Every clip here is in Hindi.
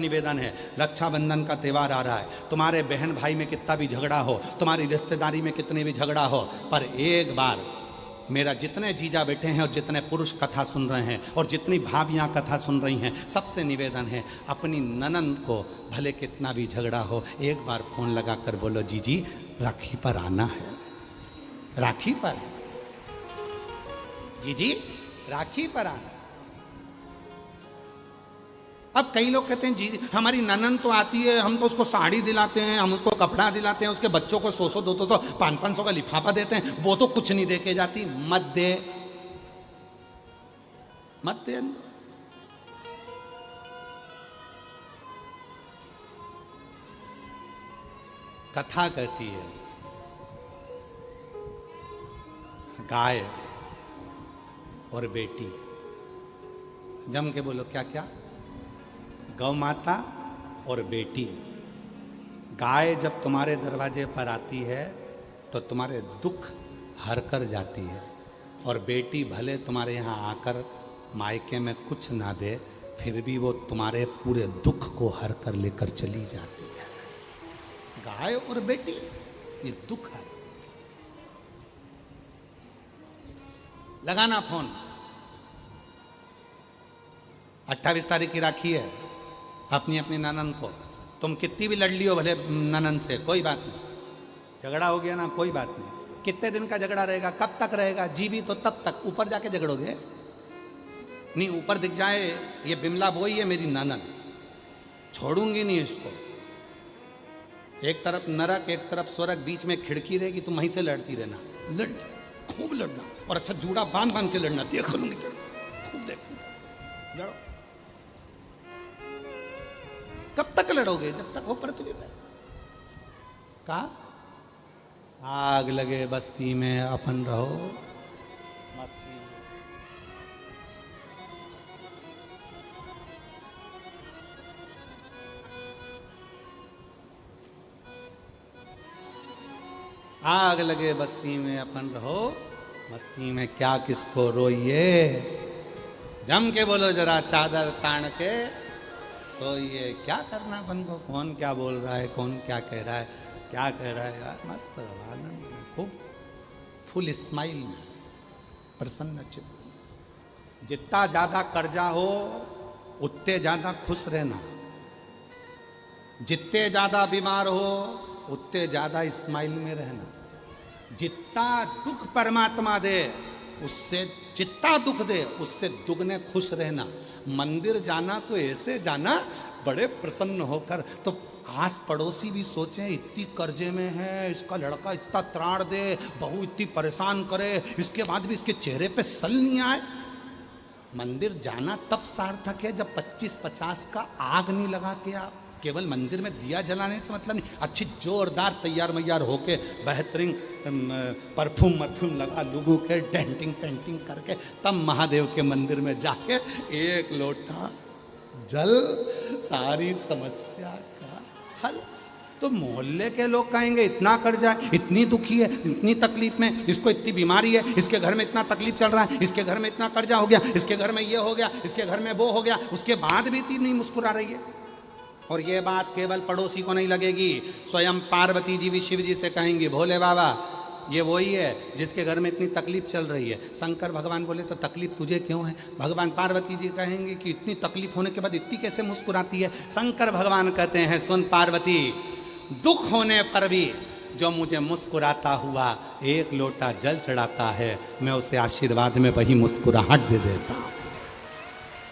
निवेदन है, रक्षाबंधन का त्यौहार आ रहा है, तुम्हारे बहन भाई में कितना भी झगड़ा हो, तुम्हारी रिश्तेदारी में कितने भी झगड़ा हो, पर एक बार मेरा जितने जीजा बैठे हैं और जितने पुरुष कथा सुन रहे हैं और जितनी भाभियां कथा सुन रही हैं, सबसे निवेदन है, अपनी ननंद को भले कितना भी झगड़ा हो, एक बार फोन लगा कर बोलो जीजी राखी पर आना है, राखी पर जीजी राखी पर आना। अब कई लोग कहते हैं जी हमारी ननंद तो आती है, हम तो उसको साड़ी दिलाते हैं, हम उसको कपड़ा दिलाते हैं, उसके बच्चों को 100-100 200 500 का लिफाफा देते हैं, वो तो कुछ नहीं दे के जाती। मत दे, मत दे। कथा कहती है गाय और बेटी, जम के बोलो क्या क्या, गौ माता और बेटी। गाय जब तुम्हारे दरवाजे पर आती है तो तुम्हारे दुख हर कर जाती है, और बेटी भले तुम्हारे यहाँ आकर मायके में कुछ ना दे, फिर भी वो तुम्हारे पूरे दुख को हर कर लेकर चली जाती है। गाय और बेटी ये दुख है। लगाना फोन, 28 तारीख की राखी है, अपनी अपनी ननंद को, तुम कितनी भी लड़ लियो भले ननंद से, कोई बात नहीं, झगड़ा हो गया ना कोई बात नहीं, कितने दिन का झगड़ा रहेगा, कब तक रहेगा, जीवी तो तब तक, ऊपर जाके झगड़ोगे नहीं, ऊपर दिख जाए ये बिमला बोई है मेरी ननंद, छोड़ूंगी नहीं इसको, एक तरफ नरक एक तरफ स्वर्ग, बीच में खिड़की रहेगी, तुम वहीं से लड़ती रहना, लड़ खूब लड़ना, और अच्छा जूड़ा बांध बांध के लड़ना, देख लूंगी खूब देख लड़ो। कब तक लड़ोगे, जब तक हो पृथ्वी पे। कहा आग लगे बस्ती में अपन रहो मस्ती में। आग लगे बस्ती में अपन रहो मस्ती में, क्या किसको रोइए, जम के बोलो जरा चादर तान के सोइए। क्या करना अपन को, कौन क्या बोल रहा है, कौन क्या कह रहा है, क्या कह रहा है, यार मस्त रहो, आनंद में, खूब फुल स्माइल में, प्रसन्न चित्त। जितना ज्यादा कर्जा हो उतने ज्यादा खुश रहना, जितने ज्यादा बीमार हो उतने ज्यादा स्माइल में रहना, जितना दुख परमात्मा दे उससे, जितना दुख दे उससे दुगने खुश रहना। मंदिर जाना तो ऐसे जाना बड़े प्रसन्न होकर, तो आस पड़ोसी भी सोचें इतनी कर्जे में है, इसका लड़का इतना त्राण दे, बहू इतनी परेशान करे, इसके बाद भी इसके चेहरे पे सल नहीं आए। मंदिर जाना तब सार्थक है जब 25-50 का आग नहीं लगा के आप, केवल मंदिर में दिया जलाने से मतलब नहीं, अच्छी जोरदार तैयार मैयार होके बेहतरीन परफ्यूम मरफ्यूम लगा लोगों के डेंटिंग पेंटिंग करके तब महादेव के मंदिर में जाके एक लोटा जल, सारी समस्या का हल। तो मोहल्ले के लोग कहेंगे इतना कर्जा है, इतनी दुखी है, इतनी तकलीफ में, इसको इतनी बीमारी है, इसके घर में इतना तकलीफ चल रहा है, इसके घर में इतना कर्जा हो गया, इसके घर में ये हो गया, इसके घर में वो हो गया, उसके बाद भी इतनी नहीं मुस्कुरा रही है। और ये बात केवल पड़ोसी को नहीं लगेगी, स्वयं पार्वती जी भी शिव जी से कहेंगे भोले बाबा ये वही है जिसके घर में इतनी तकलीफ चल रही है। शंकर भगवान बोले तो तकलीफ तुझे क्यों है? भगवान पार्वती जी कहेंगे कि इतनी तकलीफ होने के बाद इतनी कैसे मुस्कुराती है? शंकर भगवान कहते हैं सुन पार्वती, दुख होने पर भी जो मुझे मुस्कुराता हुआ एक लोटा जल चढ़ाता है, मैं उसे आशीर्वाद में वही मुस्कुराहट दे देता हूँ,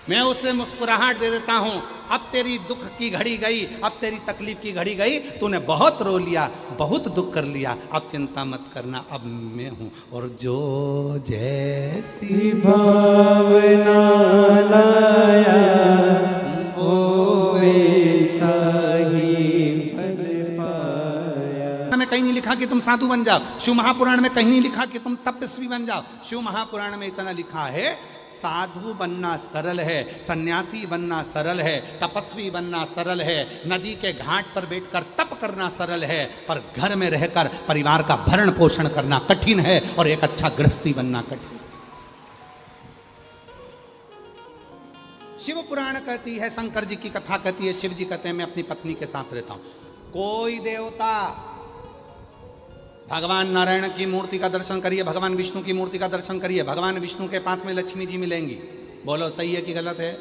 मैं उसे मुस्कुराहट दे देता हूं। अब तेरी दुख की घड़ी गई, अब तेरी तकलीफ की घड़ी गई, तूने बहुत रो लिया, बहुत दुख कर लिया, अब चिंता मत करना, अब मैं हूं। और जो जैसी भावना लाया वो वैसा ही फल पाया। में कहीं नहीं लिखा कि तुम साधु बन जाओ, शिव महापुराण में कहीं नहीं लिखा कि तुम तपस्वी बन जाओ। शिव महापुराण में इतना लिखा है साधु बनना सरल है, सन्यासी बनना सरल है, तपस्वी बनना सरल है, नदी के घाट पर बैठकर तप करना सरल है, पर घर में रहकर परिवार का भरण पोषण करना कठिन है, और एक अच्छा गृहस्थी बनना कठिन। शिव पुराण कहती है, शंकर जी की कथा कहती है, शिव जी कहते हैं मैं अपनी पत्नी के साथ रहता हूं। कोई देवता, भगवान नारायण की मूर्ति का दर्शन करिए, भगवान विष्णु की मूर्ति का दर्शन करिए, भगवान विष्णु के पास में लक्ष्मी जी मिलेंगी। बोलो सही है कि गलत है?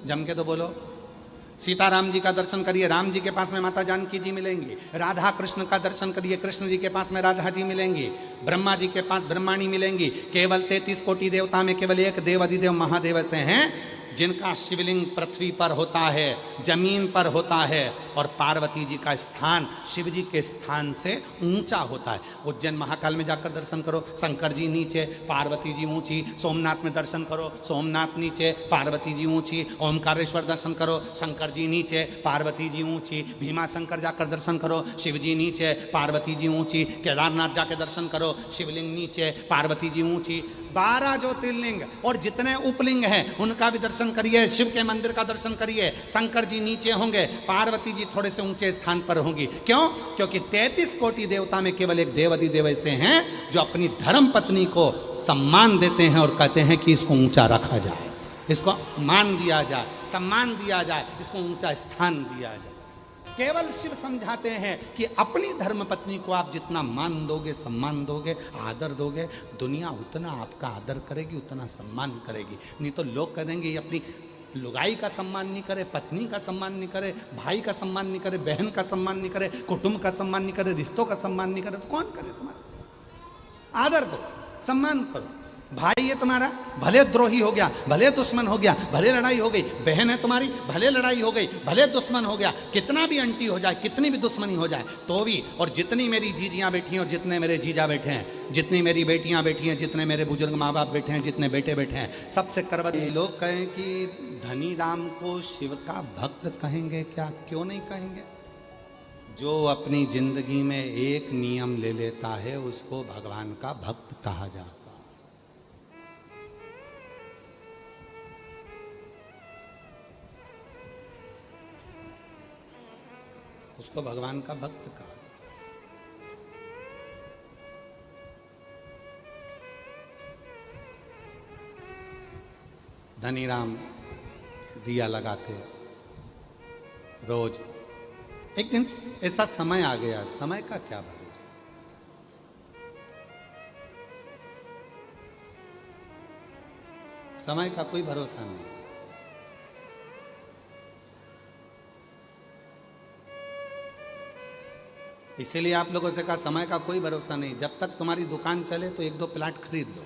जम के तो बोलो। सीताराम जी का दर्शन करिए, राम जी के पास में माता जानकी जी मिलेंगी। राधा कृष्ण का दर्शन करिए, कृष्ण जी के पास में राधा जी मिलेंगी। ब्रह्मा जी के पास ब्रह्माणी मिलेंगी। केवल 33 कोटि देवता में केवल एक देव अधिदेव महादेव से हैं जिनका शिवलिंग पृथ्वी पर होता है, जमीन पर होता है, और पार्वती जी का स्थान शिव जी के स्थान से ऊंचा होता है। उज्जैन महाकाल में जाकर दर्शन करो, शंकर जी नीचे, पार्वती जी ऊंची। सोमनाथ में दर्शन करो, सोमनाथ नीचे, पार्वती जी ऊंची। ओमकारेश्वर दर्शन करो, शंकर जी नीचे, पार्वती जी ऊंची। भीमा शंकर जाकर दर्शन करो, शिव जी नीचे, पार्वती जी ऊंची। केदारनाथ जाकर दर्शन करो, शिवलिंग नीचे, पार्वती जी ऊंची। 12 ज्योतिर्लिंग और जितने उपलिंग हैं उनका भी दर्शन करिए, शिव के मंदिर का दर्शन करिए। शंकर जी नीचे होंगे, पार्वती जी थोड़े से ऊंचे स्थान पर होंगी। क्यों? क्योंकि 33 कोटि देवता में केवल एक देव अधिदेव ऐसे हैं जो अपनी धर्म पत्नी को सम्मान देते हैं और कहते हैं कि इसको ऊंचा रखा जाए, इसको मान दिया जाए, सम्मान दिया जाए, इसको ऊंचा स्थान दिया जाए। केवल शिव समझाते हैं कि अपनी धर्म पत्नी को आप जितना मान दोगे, सम्मान दोगे, आदर दोगे, दुनिया उतना आपका आदर करेगी, उतना सम्मान करेगी। नहीं तो लोग कह देंगे ये अपनी लुगाई का सम्मान नहीं करे, पत्नी का सम्मान नहीं करे, भाई का सम्मान नहीं करे, बहन का सम्मान नहीं करे, कुटुंब का सम्मान नहीं करे, रिश्तों का सम्मान नहीं करे, तो कौन करे? तुम्हारा आदर दो, सम्मान करो। भाई है तुम्हारा, भले द्रोही हो गया, भले दुश्मन हो गया, भले लड़ाई हो गई। बहन है तुम्हारी, भले लड़ाई हो गई, भले दुश्मन हो गया, कितना भी अंटी हो जाए, कितनी भी दुश्मनी हो जाए तो भी। और जितनी मेरी जीजियां बैठी हैं और जितने मेरे जीजा बैठे हैं, जितनी मेरी बेटियां बैठी हैं, जितने मेरे बुजुर्ग माँ बाप बैठे हैं, जितने बेटे बैठे हैं, सबसे करवत। लोग कहें कि धनी राम को शिव का भक्त कहेंगे क्या? क्यों नहीं कहेंगे? जो अपनी जिंदगी में एक नियम ले लेता है उसको भगवान का भक्त कहा जाता है। उसको भगवान का भक्त कहा। धनीराम दिया लगाते रोज। एक दिन ऐसा समय आ गया, समय का क्या भरोसा। समय का कोई भरोसा नहीं। इसीलिए आप लोगों से कहा समय का कोई भरोसा नहीं। जब तक तुम्हारी दुकान चले तो 1-2 प्लाट खरीद लो।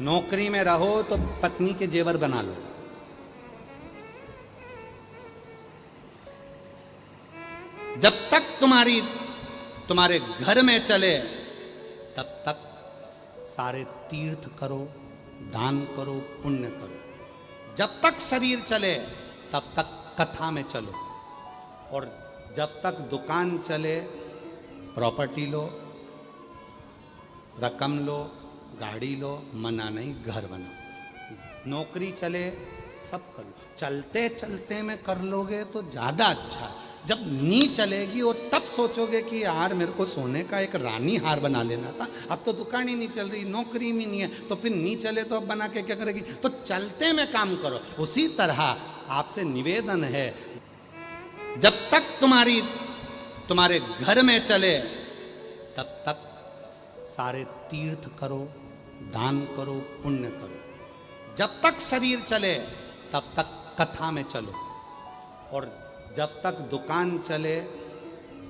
नौकरी में रहो तो पत्नी के जेवर बना लो। जब तक तुम्हारे घर में चले तब तक सारे तीर्थ करो, दान करो, पुण्य करो। जब तक शरीर चले तब तक कथा में चलो, और जब तक दुकान चले प्रॉपर्टी लो, रकम लो, गाड़ी लो, मना नहीं, घर बनाओ। नौकरी चले सब करो, चलते चलते में कर लोगे तो ज़्यादा अच्छा। जब नी चलेगी और तब सोचोगे कि यार मेरे को सोने का एक रानी हार बना लेना था, अब तो दुकान ही नहीं चल रही, नौकरी भी नहीं है, तो फिर नी चले तो अब बना के क्या करेगी? तो चलते में काम करो। उसी तरह आपसे निवेदन है, जब तक तुम्हारे घर में चले तब तक सारे तीर्थ करो, दान करो, पुण्य करो। जब तक शरीर चले तब तक कथा में चलो, और जब तक दुकान चले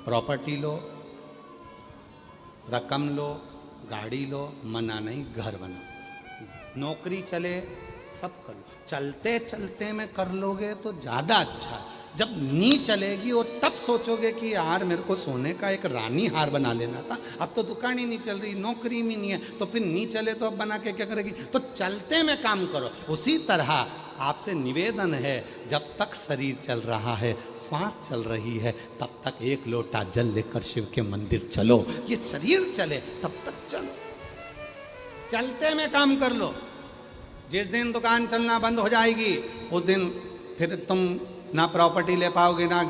प्रॉपर्टी लो, रकम लो, गाड़ी लो, मना नहीं, घर बनाओ। नौकरी चले सब करो, चलते चलते में कर लोगे तो ज़्यादा अच्छा। जब नी चलेगी और तब सोचोगे कि यार मेरे को सोने का एक रानी हार बना लेना था, अब तो दुकान ही नहीं चल रही, नौकरी भी नहीं है, तो फिर नी चले तो अब बना के क्या करेगी? तो चलते में काम करो। उसी तरह आपसे निवेदन है, जब तक शरीर चल रहा है, सांस चल रही है, तब तक एक लोटा जल लेकर शिव के मंदिर चलो। ये शरीर चले तब तक चलो, चलते में काम कर लो। जिस दिन दुकान चलना बंद हो जाएगी उस दिन फिर तुम ना प्रॉपर्टी ले पाओगे, ना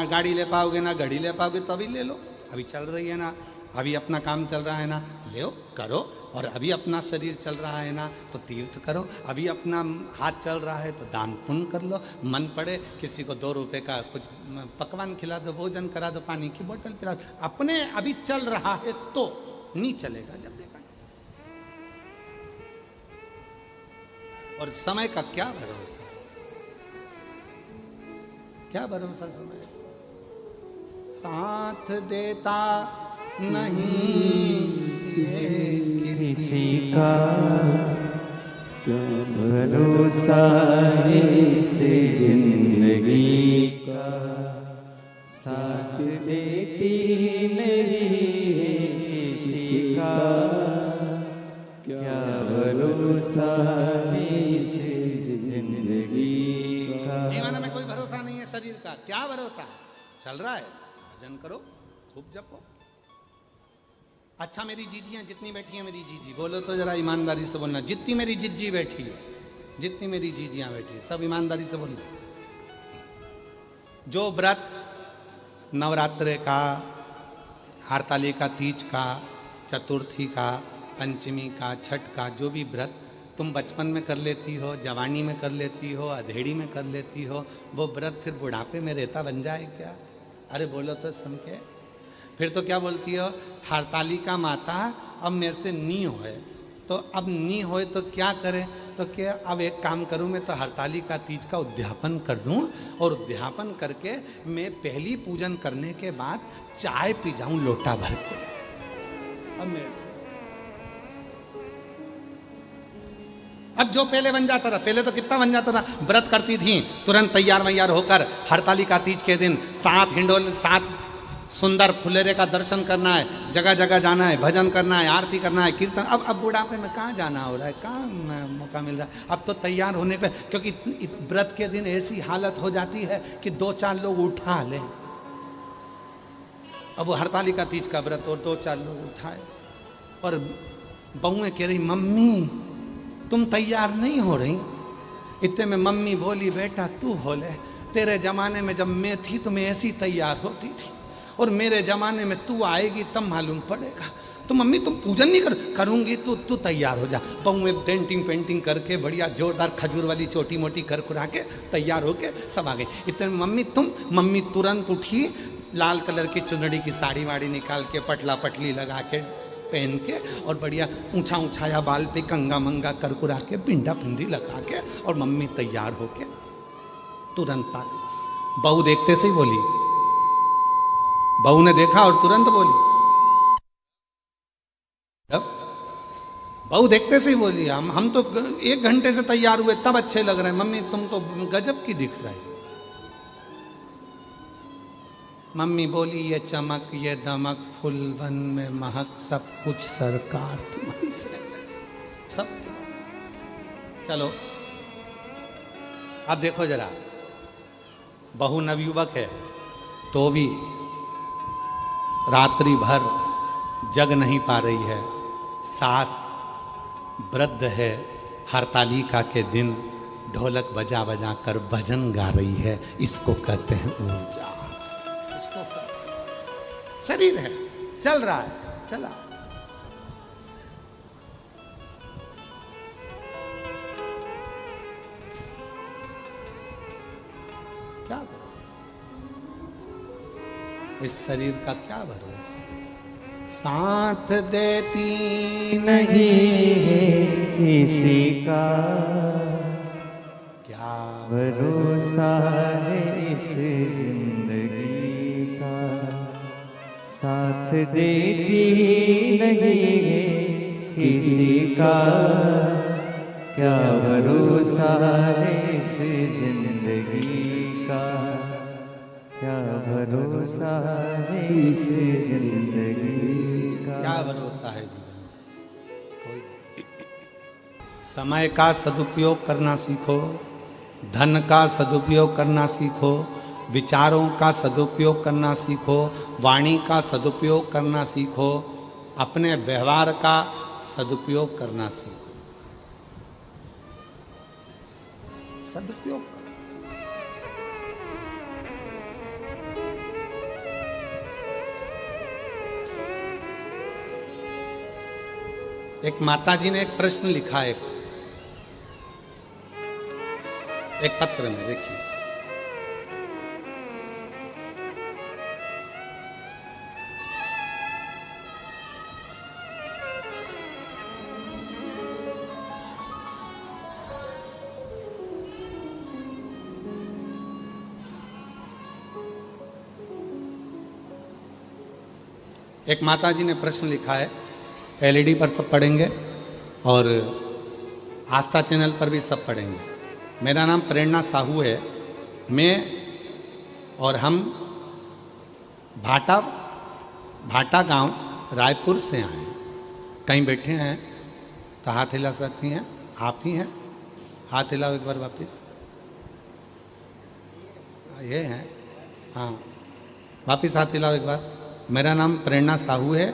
गाड़ी ले पाओगे, ना घड़ी ले पाओगे। तो अभी ले लो, अभी चल रही है ना, अभी अपना काम चल रहा है ना, ले करो, और अभी अपना शरीर चल रहा है ना तो तीर्थ करो, अभी अपना हाथ चल रहा है तो दान पुण्य कर लो, मन पड़े किसी को 2 रुपए का कुछ पकवान खिला दो, भोजन करा दो, पानी की बोतल पिला दो, अपने अभी चल रहा है तो नहीं चलेगा जब देखा। और समय का क्या भरोसा, क्या भरोसा समय, साथ देता नहीं किसी का, क्या भरोसा है इस जिंदगी का, साथ देती नहीं किसी का, क्या भरोसा है इस जिंदगी का। जीवन में कोई भरोसा नहीं है शरीर का, क्या भरोसा, चल रहा है, भजन करो, खूब जपो। अच्छा मेरी जीजियां जितनी बैठी हैं, मेरी जीजी बोलो तो जरा ईमानदारी से बोलना, जितनी मेरी जिज्जी बैठी है, जितनी मेरी जीजियां बैठी है, सब ईमानदारी से बोलना। जो व्रत नवरात्रे का, हरतालिका तीज का, चतुर्थी का, पंचमी का, छठ का, जो भी व्रत तुम बचपन में कर लेती हो, जवानी में कर लेती हो, अधेड़ी में कर लेती हो, वो व्रत फिर बुढ़ापे में रेता बन जाए क्या? अरे बोलो तो सुन के। फिर तो क्या बोलती हो, हरतालिका माता अब मेरे से नी होए, तो अब नी होए तो क्या करें, तो क्या अब एक काम करूं, मैं तो हरतालिका तीज का उद्यापन कर दूं और उद्यापन करके मैं पहली पूजन करने के बाद चाय पी जाऊं लोटा भर के। अब मेरे से अब जो पहले बन जाता था, पहले तो कितना बन जाता था, व्रत करती थी तुरंत तैयार वैयार होकर हरतालिका तीज के दिन 7 हिंडोल 7 सुंदर फुलेरे का दर्शन करना है, जगह जगह जाना है, भजन करना है, आरती करना है, कीर्तन। अब बुढ़ापे में कहाँ जाना हो रहा है, कहाँ मौका मिल रहा है। अब तो तैयार होने पे, क्योंकि व्रत के दिन ऐसी हालत हो जाती है कि 2-4 लोग उठा ले। अब वो हरतालिका तीज का व्रत और 2-4 लोग उठाए, और बहुएं कह रही मम्मी तुम तैयार नहीं हो रही। इतने में मम्मी बोली बेटा तू हो ले, तेरे जमाने में जब मैं थी तो मैं ऐसी तैयार होती थी, और मेरे जमाने में तू आएगी तब मालूम पड़ेगा। तो मम्मी तुम पूजन नहीं करूंगी, तू तैयार हो जा। बहू में डेंटिंग पेंटिंग करके बढ़िया जोरदार खजूर वाली छोटी मोटी कर कुरा के तैयार होके सब आ गई। इतने में मम्मी तुरंत उठी, लाल कलर की चुनड़ी की साड़ी वाड़ी निकाल के पटला पटली लगा के पहन के, और बढ़िया ऊंचा ऊंचाया बाल पे कंगा मंगा कर कुरा के पिंडा पिंडी लगा के, और मम्मी तैयार होके तुरंत आ गई। बहू देखते से ही बोली, बहू ने देखा और तुरंत बोली, बहू देखते से ही बोली हम तो 1 घंटे से तैयार हुए तब अच्छे लग रहे हैं, मम्मी तुम तो गजब की दिख रही। मम्मी बोली ये चमक ये दमक फूलवन में महक सब कुछ सरकार तुम्हारी से सब। चलो अब देखो जरा, बहू नवयुवक है तो भी रात्रि भर जग नहीं पा रही है, सास वृद्ध है, हरतालिका के दिन ढोलक बजा बजा कर भजन गा रही है। इसको कहते हैं ऊर्जा। शरीर है, चल रहा है, चला। क्या भरोसा, इस शरीर का क्या भरोसा। साथ देती नहीं है किसी का, क्या भरोसा है इस जिंदगी का, साथ देती नहीं है किसी का, क्या भरोसा है इस जिंदगी का, क्या भरोसा है इस जिंदगी का। क्या भरोसा है जीवन का, कोई भरोसा। समय का सदुपयोग करना सीखो, धन का सदुपयोग करना सीखो, विचारों का सदुपयोग करना सीखो, वाणी का सदुपयोग करना सीखो, अपने व्यवहार का सदुपयोग करना सीखो। सदुपयोग करो। एक माता जी ने एक प्रश्न लिखा है एक पत्र में, देखिए। एक माता जी ने प्रश्न लिखा है, एलईडी पर सब पढ़ेंगे और आस्था चैनल पर भी सब पढ़ेंगे। मेरा नाम प्रेरणा साहू है। मैं और हम भाटा गांव रायपुर से आए हैं। कहीं बैठे हैं तो हाथ हिला सकती हैं, आप ही हैं, हाथ हिलाओ एक बार वापस। ये हैं, हाँ, वापस हाथ हिलाओ एक बार। मेरा नाम प्रेरणा साहू है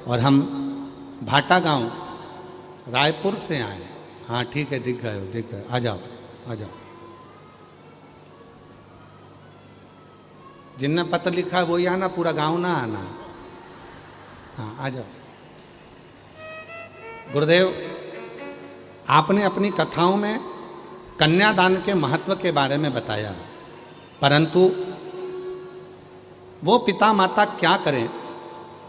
और हम भाटा गांव रायपुर से आए। हाँ ठीक है, दिख गए हो, दिख गए, आ जाओ आ जाओ। जिनने पत्र लिखा है वही आना, पूरा गांव ना आना। हाँ आ जाओ। गुरुदेव, आपने अपनी कथाओं में कन्यादान के महत्व के बारे में बताया, परंतु वो पिता माता क्या करें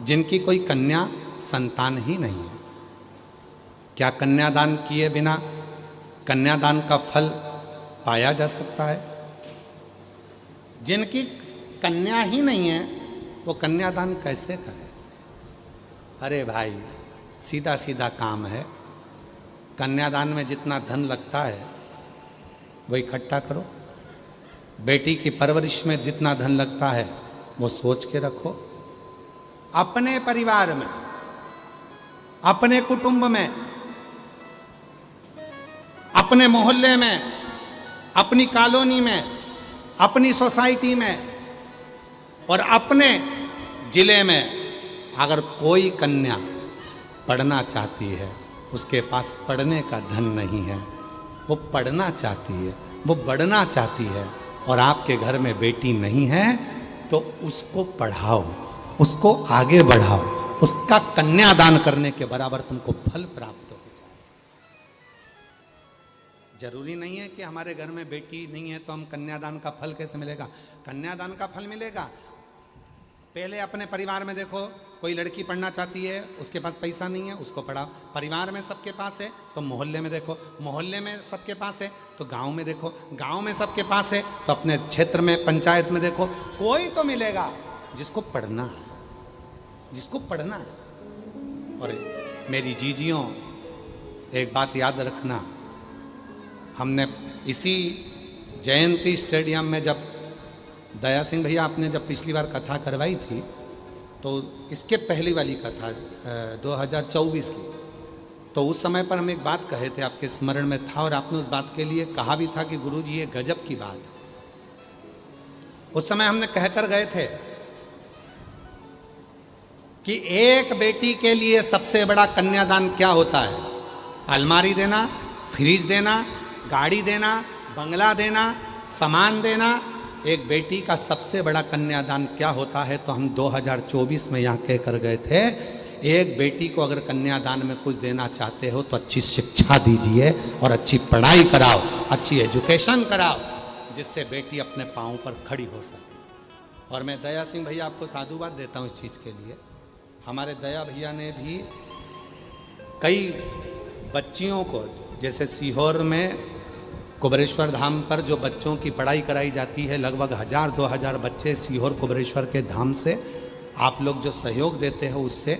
जिनकी कोई कन्या संतान ही नहीं है? क्या कन्यादान किए बिना कन्यादान का फल पाया जा सकता है? जिनकी कन्या ही नहीं है वो कन्यादान कैसे करें? अरे भाई, सीधा सीधा काम है। कन्यादान में जितना धन लगता है वो इकट्ठा करो। बेटी की परवरिश में जितना धन लगता है वो सोच के रखो। अपने परिवार में, अपने कुटुंब में, अपने मोहल्ले में, अपनी कॉलोनी में, अपनी सोसाइटी में और अपने जिले में अगर कोई कन्या पढ़ना चाहती है, उसके पास पढ़ने का धन नहीं है, वो पढ़ना चाहती है, वो बढ़ना चाहती है और आपके घर में बेटी नहीं है, तो उसको पढ़ाओ, उसको आगे बढ़ाओ। उसका कन्यादान करने के बराबर तुमको फल प्राप्त हो जाए। जरूरी नहीं है कि हमारे घर में बेटी नहीं है तो हम कन्यादान का फल कैसे मिलेगा? कन्यादान का फल मिलेगा। पहले अपने परिवार में देखो, कोई लड़की पढ़ना चाहती है, उसके पास पैसा नहीं है, उसको पढ़ाओ। परिवार में सबके पास है तो मोहल्ले में देखो, मोहल्ले में सबके पास है तो गांव में देखो, गांव में सबके पास है तो अपने क्षेत्र में, पंचायत में देखो। कोई तो मिलेगा जिसको पढ़ना है, जिसको पढ़ना है। और मेरी जीजियों, एक बात याद रखना, हमने इसी जयंती स्टेडियम में जब दया सिंह भैया आपने जब पिछली बार कथा करवाई थी, तो इसके पहली वाली कथा 2024 की, तो उस समय पर हम एक बात कहे थे, आपके स्मरण में था और आपने उस बात के लिए कहा भी था कि गुरुजी ये गजब की बात है। उस समय हमने कहकर गए थे कि एक बेटी के लिए सबसे बड़ा कन्यादान क्या होता है? अलमारी देना, फ्रिज देना, गाड़ी देना, बंगला देना, सामान देना। एक बेटी का सबसे बड़ा कन्यादान क्या होता है? तो हम 2024 में यहाँ कह कर गए थे, एक बेटी को अगर कन्यादान में कुछ देना चाहते हो तो अच्छी शिक्षा दीजिए और अच्छी पढ़ाई कराओ, अच्छी एजुकेशन कराओ, जिससे बेटी अपने पाँव पर खड़ी हो सके। और मैं दया सिंह भैया आपको साधुवाद देता हूँ इस चीज़ के लिए। हमारे दया भैया ने भी कई बच्चियों को, जैसे सीहोर में कुबरेश्वर धाम पर जो बच्चों की पढ़ाई कराई जाती है, लगभग 1000-2000 बच्चे सीहोर कुबरेश्वर के धाम से आप लोग जो सहयोग देते हो उससे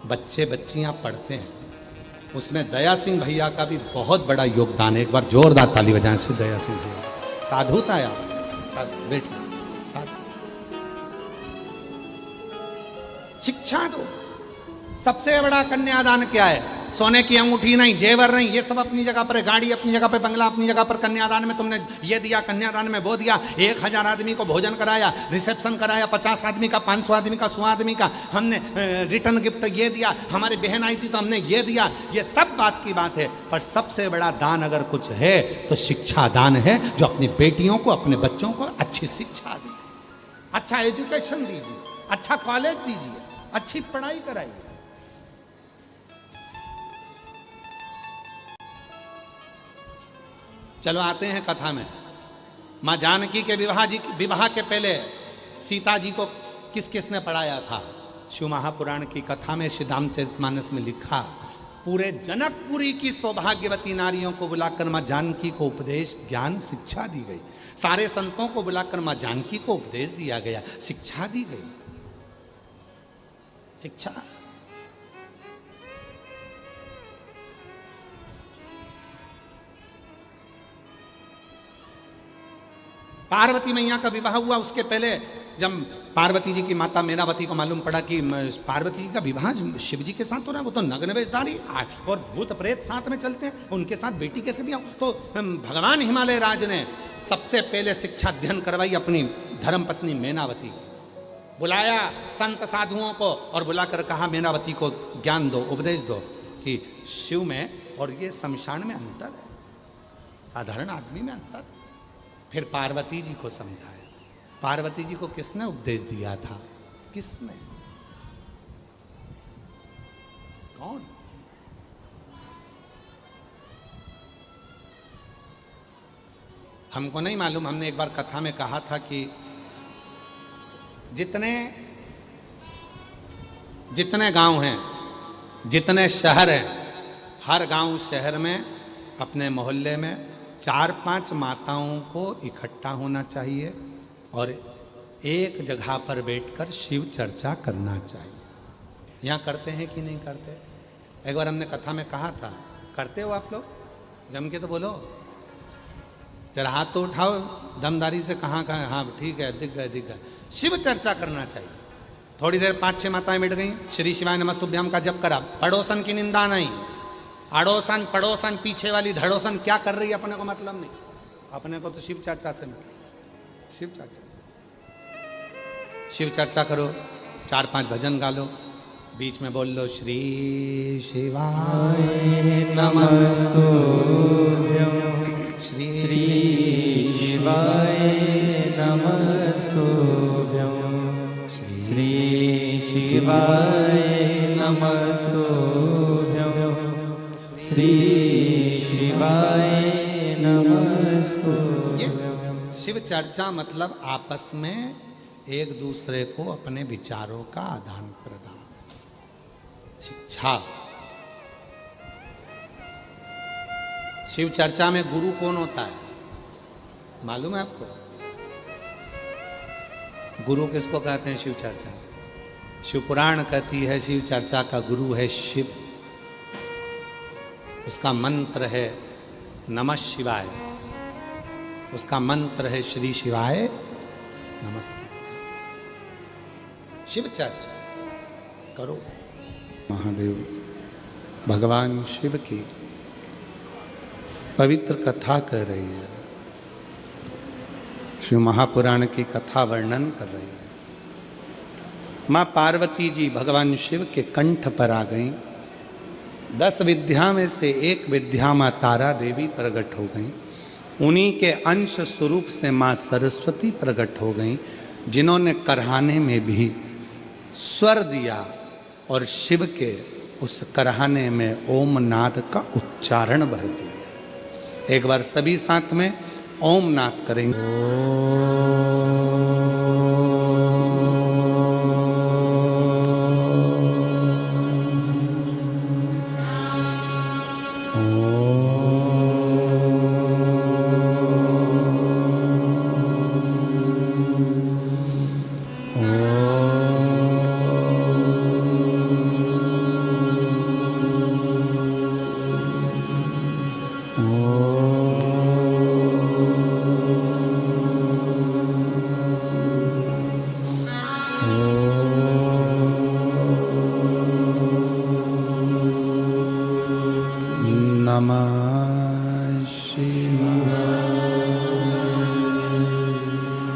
बच्चे बच्चियां पढ़ते हैं। उसमें दया सिंह भैया का भी बहुत बड़ा योगदान है। एक बार जोरदार ताली बजाएं से दया सिंह भैया। साधुता यार, बेटी शिक्षा दो। सबसे बड़ा कन्यादान क्या है? सोने की अंगूठी नहीं, जेवर नहीं, ये सब अपनी जगह पर है, गाड़ी अपनी जगह पर, बंगला अपनी जगह पर। कन्यादान में तुमने ये दिया, कन्यादान में वो दिया, 1000 आदमी को भोजन कराया, रिसेप्शन कराया, 50 आदमी का, 500 आदमी का, 100 आदमी का, हमने रिटर्न गिफ्ट ये दिया, हमारी बहन आई थी तो हमने ये दिया। ये सब बात की बात है, पर सबसे बड़ा दान अगर कुछ है तो शिक्षा दान है, जो अपनी बेटियों को, अपने बच्चों को अच्छी शिक्षा दीजिए, अच्छा एजुकेशन दीजिए, अच्छा कॉलेज दीजिए, अच्छी पढ़ाई कराइए। चलो आते हैं कथा में। माँ जानकी के विवाह के पहले सीता जी को किस किसने पढ़ाया था? शिव महापुराण की कथा में श्री रामचरितमानस में लिखा, पूरे जनकपुरी की सौभाग्यवती नारियों को बुलाकर माँ जानकी को उपदेश ज्ञान शिक्षा दी गई। सारे संतों को बुलाकर माँ जानकी को उपदेश दिया गया, शिक्षा दी गई। शिक्षा पार्वती मैया का विवाह हुआ, उसके पहले जब पार्वती जी की माता मेनावती को मालूम पड़ा कि पार्वती जी का विवाह शिव जी के साथ हो रहा है, वो तो नग्न वेशधारी और भूत प्रेत साथ में चलते हैं, उनके साथ बेटी कैसे भी आऊं? तो भगवान हिमालय राज ने सबसे पहले शिक्षा अध्ययन करवाई अपनी धर्मपत्नी मेनावती की। बुलाया संत साधुओं को और बुलाकर कहा मेनावती को ज्ञान दो, उपदेश दो कि शिव में और ये शमशान में अंतर है, साधारण आदमी में अंतर है। फिर पार्वती जी को समझाया। पार्वती जी को किसने उपदेश दिया था? किसने? कौन? हमको नहीं मालूम। हमने एक बार कथा में कहा था कि जितने गांव हैं, जितने शहर हैं, हर गांव शहर में अपने मोहल्ले में 4-5 माताओं को इकट्ठा होना चाहिए और एक जगह पर बैठकर शिव चर्चा करना चाहिए। यहाँ करते हैं कि नहीं करते? एक बार हमने कथा में कहा था, करते हो आप लोग? जम के तो बोलो, जरा हाथ तो उठाओ दमदारी से। कहाँ कहाँ? हाँ ठीक है, दिख गए दिख गए। शिव चर्चा करना चाहिए। थोड़ी देर 5-6 माताएं बैठ गई, श्री शिवाय नमस्तुभ्याम का जप करा। पड़ोसन की निंदा नहीं, अड़ोसन पड़ोसन पीछे वाली धड़ोसन क्या कर रही है अपने को मतलब नहीं। अपने को तो शिव चर्चा से मतलब। शिव चर्चा, शिव चर्चा करो, 4-5 भजन गा लो, बीच में बोल लो श्री शिवाय नमस्तुभ्यं, श्री शिवाय नमस्तुभ्यं, श्री शिवाय नमस्तुभ्यं, श्री शिवाय नमस्तुभ्यं। शिव चर्चा मतलब आपस में एक दूसरे को अपने विचारों का आदान प्रदान, शिक्षा। शिव चर्चा में गुरु कौन होता है मालूम है आपको? गुरु किसको कहते हैं शिव चर्चा? शिव पुराण कहती है शिव चर्चा का गुरु है शिव। उसका मंत्र है नमः शिवाय, उसका मंत्र है श्री शिवाय नमस्ते। शिव चर्चा करो। महादेव भगवान शिव की पवित्र कथा कह रही है, शिव महापुराण की कथा वर्णन कर रही है। माँ पार्वती जी भगवान शिव के कंठ पर आ गईं। 10 विद्या में से एक विद्या माँ तारा देवी प्रकट हो गईं। उन्हीं के अंश स्वरूप से माँ सरस्वती प्रकट हो गईं, जिन्होंने करहाने में भी स्वर दिया और शिव के उस करहाने में ओम नाद का उच्चारण भर दिया। एक बार सभी साथ में ओम नाद करेंगे।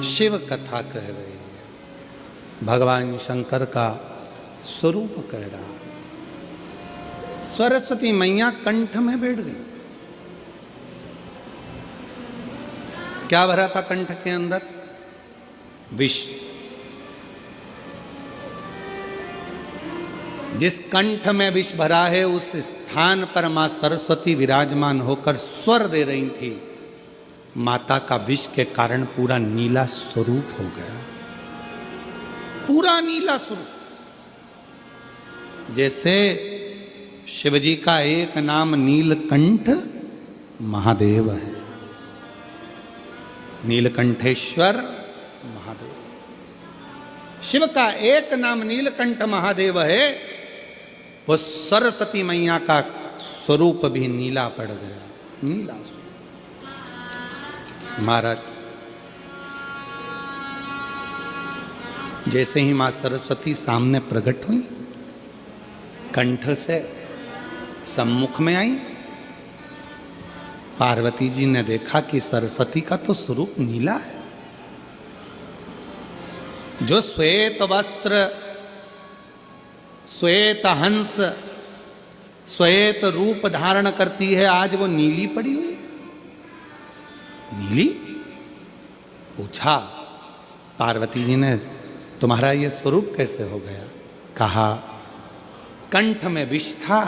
शिव कथा कह रही है, भगवान शंकर का स्वरूप कह रहा। सरस्वती मैया कंठ में बैठ गई। क्या भरा था कंठ के अंदर? विष। जिस कंठ में विष भरा है उस स्थान पर मां सरस्वती विराजमान होकर स्वर दे रही थी। माता का विष के कारण पूरा नीला स्वरूप हो गया, पूरा नीला स्वरूप। जैसे शिवजी का एक नाम नीलकंठ महादेव है, नीलकंठेश्वर महादेव। शिव का एक नाम नीलकंठ महादेव है, वो सरस्वती मैया का स्वरूप भी नीला पड़ गया, नीला स्वरूप। महाराज, जैसे ही मां सरस्वती सामने प्रकट हुई, कंठ से सम्मुख में आई, पार्वती जी ने देखा कि सरस्वती का तो स्वरूप नीला है। जो श्वेत वस्त्र, श्वेत हंस, श्वेत रूप धारण करती है, आज वो नीली पड़ी हुई है। नीली? पूछा पार्वती जी ने, तुम्हारा ये स्वरूप कैसे हो गया? कहा, कंठ में विष था,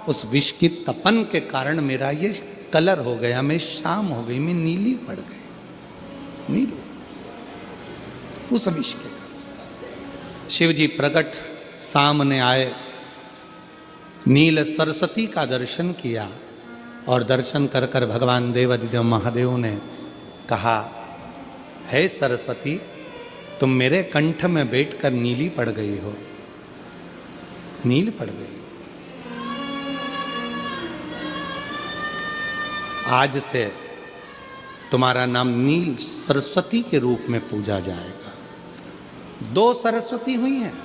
उस विष की तपन के कारण मेरा ये कलर हो गया, मैं शाम हो गई, मैं नीली पड़ गई, नीली, उस विष के। शिव जी प्रकट सामने आए, नील सरस्वती का दर्शन किया, और दर्शन कर कर भगवान देवादिदेव महादेव ने कहा, हे सरस्वती, तुम मेरे कंठ में बैठकर नीली पड़ गई हो, नील पड़ गई। आज से तुम्हारा नाम नील सरस्वती के रूप में पूजा जाएगा। 2 सरस्वती हुई हैं,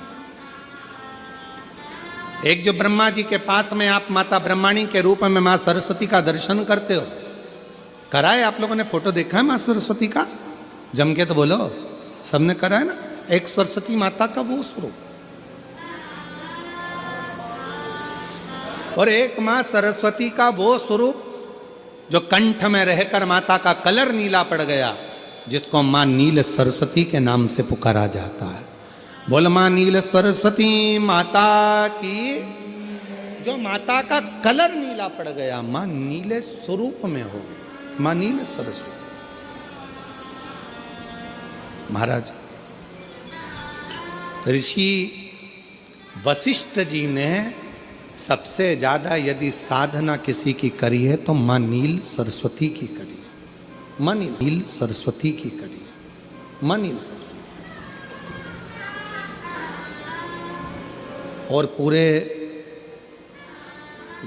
एक जो ब्रह्मा जी के पास में आप माता ब्रह्माणी के रूप में मां सरस्वती का दर्शन करते हो, कराए आप लोगों ने? फोटो देखा है मां सरस्वती का? जम के तो बोलो, सबने करा है ना? एक सरस्वती माता का वो स्वरूप, और एक मां सरस्वती का वो स्वरूप जो कंठ में रहकर माता का कलर नीला पड़ गया, जिसको मां नील सरस्वती के नाम से पुकारा जाता है। बोल मां नील सरस्वती माता की। जो माता का कलर नीला पड़ गया, मां नीले स्वरूप में हो गई, मां नील सरस्वती। महाराज, ऋषि वशिष्ठ जी ने सबसे ज्यादा यदि साधना किसी की करी है तो मां नील सरस्वती की करी, मां नील सरस्वती की करी, मां नील सरस्वती। और पूरे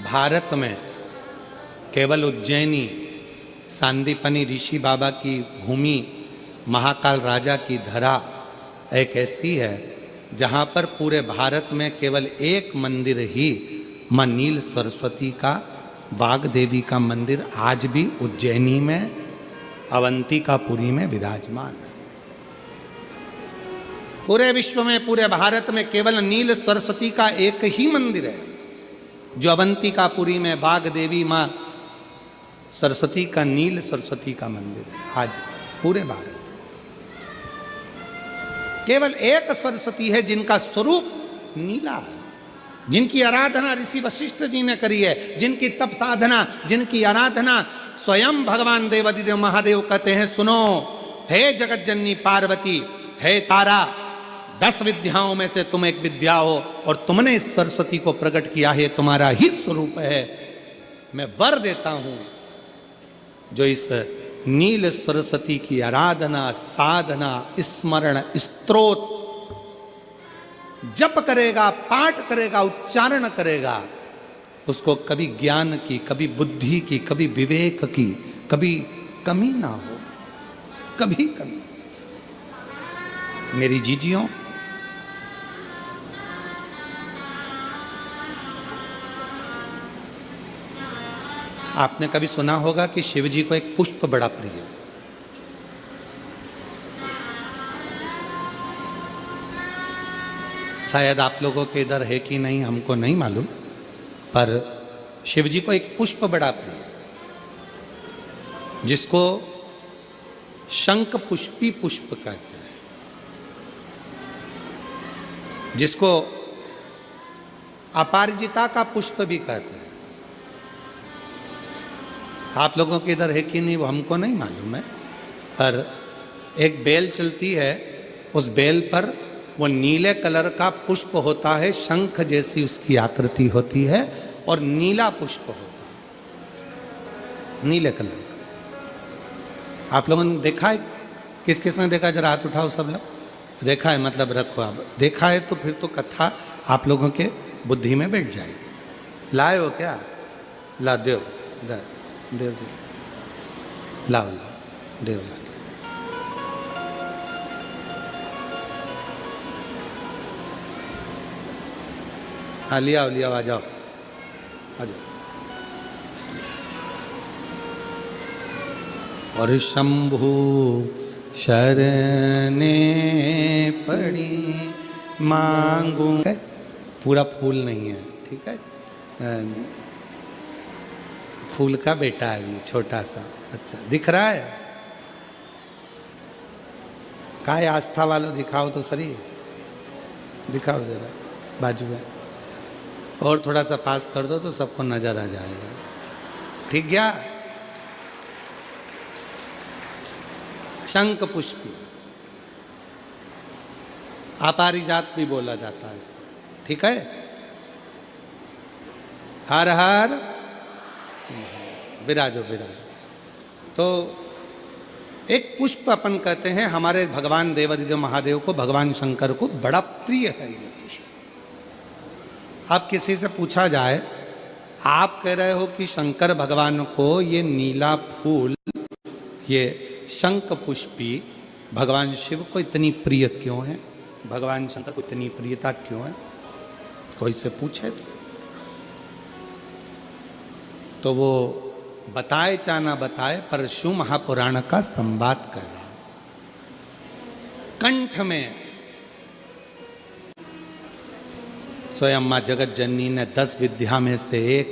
भारत में केवल उज्जैनी सांदीपनी ऋषि बाबा की भूमि, महाकाल राजा की धरा एक ऐसी है जहाँ पर पूरे भारत में केवल एक मंदिर ही मां नील सरस्वती का, बाग देवी का मंदिर आज भी उज्जैनी में अवंतिकापुरी में विराजमान है। पूरे विश्व में, पूरे भारत में केवल नील सरस्वती का एक ही मंदिर है जो अवंतिकापुरी में बाग देवी मां सरस्वती का, नील सरस्वती का मंदिर है आज पूरे भारत। केवल एक सरस्वती है जिनका स्वरूप नीला है, जिनकी आराधना ऋषि वशिष्ठ जी ने करी है, जिनकी तप साधना, जिनकी आराधना स्वयं भगवान देवादिदेव महादेव कहते हैं, सुनो हे जगत जननी पार्वती, हे तारा, 10 विद्याओं में से तुम एक विद्या हो और तुमने इस सरस्वती को प्रकट किया है, तुम्हारा ही स्वरूप है। मैं वर देता हूं जो इस नील सरस्वती की आराधना, साधना, स्मरण, स्तोत्र जप करेगा, पाठ करेगा, उच्चारण करेगा, उसको कभी ज्ञान की, कभी बुद्धि की, कभी विवेक की, कभी कमी ना हो, कभी कमी। मेरी जीजियों, आपने कभी सुना होगा कि शिव जी को एक पुष्प बड़ा प्रिय है। शायद आप लोगों के इधर है कि नहीं हमको नहीं मालूम, पर शिव जी को एक पुष्प बड़ा प्रिय है जिसको शंख पुष्पी पुष्प कहते हैं, जिसको अपराजिता का पुष्प भी कहते हैं। आप लोगों के इधर है कि नहीं वो हमको नहीं मालूम है, पर एक बेल चलती है, उस बेल पर वो नीले कलर का पुष्प होता है, शंख जैसी उसकी आकृति होती है और नीला पुष्प होता है, नीले कलर का। आप लोगों ने देखा है? किस किस ने देखा? जरा हाथ उठाओ सब लोग। देखा है मतलब रखो। आप देखा है तो फिर तो कथा आप लोगों के बुद्धि में बैठ जाएगी। लाए हो क्या? ला देव देव देव लाओ लाओ देव ला। हाँ लिया आ जाओ आ जाओ। और शंभु शरणे पड़ी मांगू। पूरा फूल नहीं है, ठीक है, फूल का बेटा है ये छोटा सा। अच्छा दिख रहा है? काय आस्था वालों दिखाओ तो सही, दिखाओ जरा बाजू में, और थोड़ा सा पास कर दो तो सबको नजर आ जाएगा। ठीक गया? शंख पुष्पी, अपारिजात भी बोला जाता है इसको, ठीक है। हर हर विराजो विराजो। तो एक पुष्प अपन कहते हैं हमारे भगवान देवादिदेव महादेव को, भगवान शंकर को बड़ा प्रिय है ये पुष्प। आप किसी से पूछा जाए, आप कह रहे हो कि शंकर भगवान को ये नीला फूल, ये शंख पुष्पी भगवान शिव को इतनी प्रिय क्यों है, भगवान शंकर को इतनी प्रियता क्यों है, कोई से पूछे तो वो बताए चाहे ना बताए, पर शिव महापुराण का संवाद कर रहा। कंठ में स्वयं मां जगत जननी ने 10 विद्या में से एक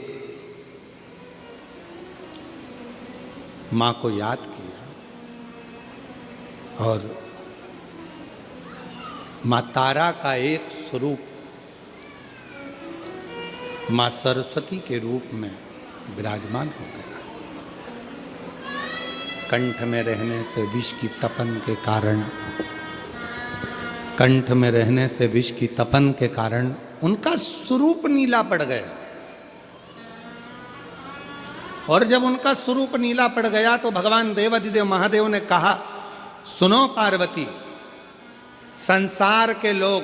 मां को याद किया, और मां तारा का एक स्वरूप मां सरस्वती के रूप में विराजमान हो गया। कंठ में रहने से विष की तपन के कारण, कंठ में रहने से विष की तपन के कारण उनका स्वरूप नीला पड़ गया। और जब उनका स्वरूप नीला पड़ गया तो भगवान देवादिदेव महादेव ने कहा, सुनो पार्वती, संसार के लोग,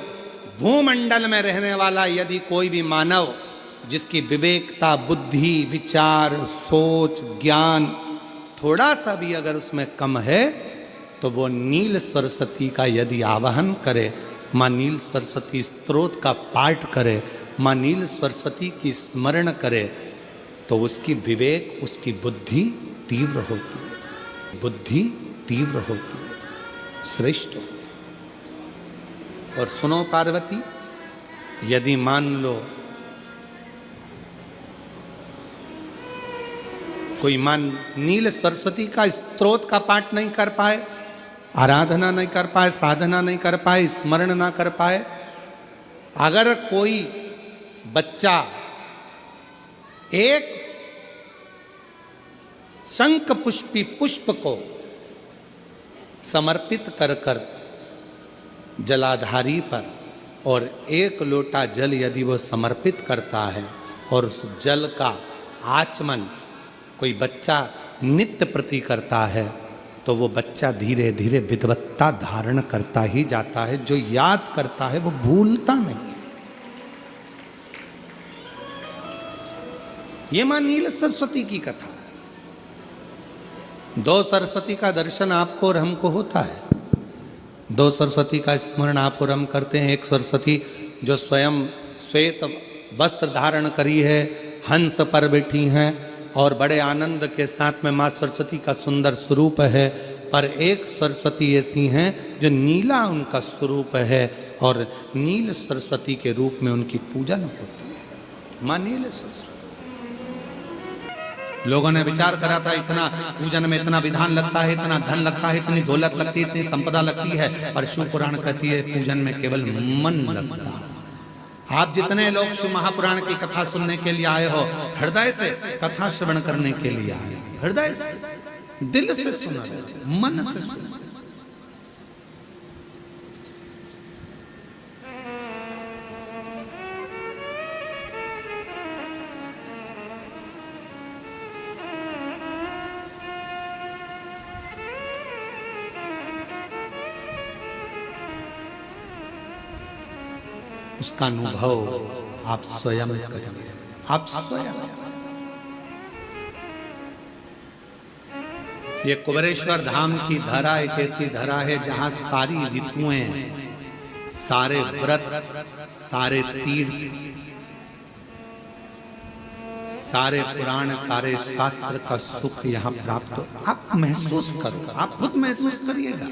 भूमंडल में रहने वाला यदि कोई भी मानव जिसकी विवेकता, बुद्धि, विचार, सोच, ज्ञान थोड़ा सा भी अगर उसमें कम है, तो वो नील सरस्वती का यदि आवाहन करे, माँ नील सरस्वती स्तोत्र का पाठ करे, माँ नील सरस्वती की स्मरण करे, तो उसकी विवेक, उसकी बुद्धि तीव्र होती है, बुद्धि तीव्र होती है, श्रेष्ठ होती है। और सुनो पार्वती, यदि मान लो कोई मान नील सरस्वती का स्तोत्र का पाठ नहीं कर पाए, आराधना नहीं कर पाए, साधना नहीं कर पाए, स्मरण ना कर पाए, अगर कोई बच्चा एक शंख पुष्पी पुष्प को समर्पित कर कर जलाधारी पर, और 1 लोटा जल यदि वो समर्पित करता है, और उस जल का आचमन कोई बच्चा नित्य प्रति करता है, तो वो बच्चा धीरे धीरे विद्वत्ता धारण करता ही जाता है। जो याद करता है वो भूलता नहीं। ये मां नील सरस्वती की कथा है। 2 सरस्वती का दर्शन आपको और हमको होता है, 2 सरस्वती का स्मरण आप और हम करते हैं। एक सरस्वती जो स्वयं श्वेत वस्त्र धारण करी है, हंस पर बैठी हैं और बड़े आनंद के साथ में माँ सरस्वती का सुंदर स्वरूप है। पर एक सरस्वती ऐसी हैं जो नीला उनका स्वरूप है, और नील सरस्वती के रूप में उनकी पूजन होती है, माँ नील सरस्वती। लोगों ने विचार करा था, इतना पूजन में इतना विधान लगता है, इतना धन लगता है, इतनी दौलत लगती है, इतनी संपदा लगती है, और शिव पुराण कहती है पूजन में केवल मन लगता है। आप जितने लोग शिव महापुराण की कथा सुनने के लिए आए हो, हृदय से कथा श्रवण करने के लिए आए, हृदय से, दिल से सुना, मन से सुना। उसका अनुभव आप स्वयं करेंगे, आप स्वयं। ये कुबेरेश्वर धाम की धरा एक ऐसी धरा है जहां सारी ऋतुएं, सारे व्रत, सारे तीर्थ, सारे पुराण, सारे शास्त्र का सुख यहाँ प्राप्त हो। आप महसूस करो, आप खुद महसूस करिएगा।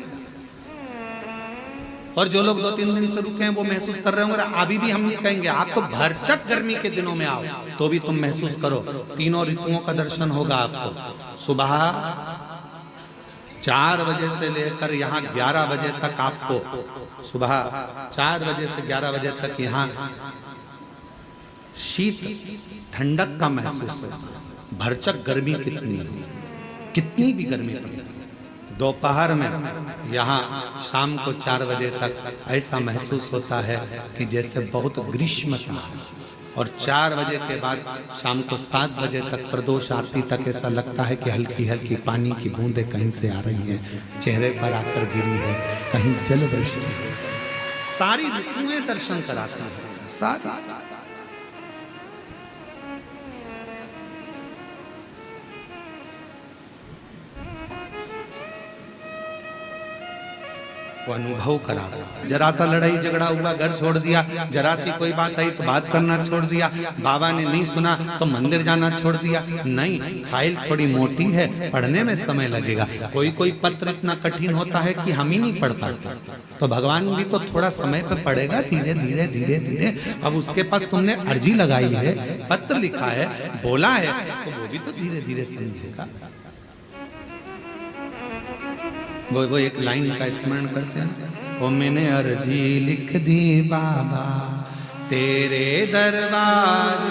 और जो लोग 2-3 दिन से रुके हैं वो महसूस कर रहे होंगे। अभी भी हम नहीं कहेंगे, आप तो भरचक गर्मी के दिनों में आओ तो भी तुम महसूस करो। तीनों ऋतुओं का दर्शन होगा आपको। सुबह 4 बजे से लेकर यहाँ 11 बजे तक, आपको सुबह 4 बजे से 11 बजे तक यहाँ शीत ठंडक का महसूस होगा। भरचक गर्मी कितनी भी गर्मी पड़े, दोपहर में यहाँ शाम को 4 बजे तक ऐसा महसूस होता है कि जैसे बहुत ग्रीष्मता है। और 4 बजे के बाद शाम को 7 बजे तक प्रदोष आरती तक ऐसा लगता है कि हल्की हल्की पानी की बूंदें कहीं से आ रही हैं, चेहरे पर आकर गिरी है, कहीं जल वृष्टि। सारी ऋतुएं दर्शन कराती हैं, सारी। वो अनुभव करा। जरा सा लड़ाई झगड़ा हुआ, घर छोड़ दिया, जरा सी कोई बात आई तो बात करना छोड़ दिया, बाबा ने नहीं सुना तो मंदिर जाना छोड़ दिया। नहीं, फाइल थोड़ी मोटी है, पढ़ने में समय लगेगा। कोई पत्र इतना कठिन होता है कि हम ही नहीं पढ़ पाते, तो भगवान भी तो थोड़ा समय पे पढ़ेगा, धीरे धीरे धीरे धीरे। अब उसके पास तुमने अर्जी लगाई है, पत्र लिखा है, बोला है, तो वो भी तो धीरे धीरे समझेगा। वो एक लाइन का स्मरण करते हैं, वो मैंने अर्जी लिख दी बाबा तेरे दरबार।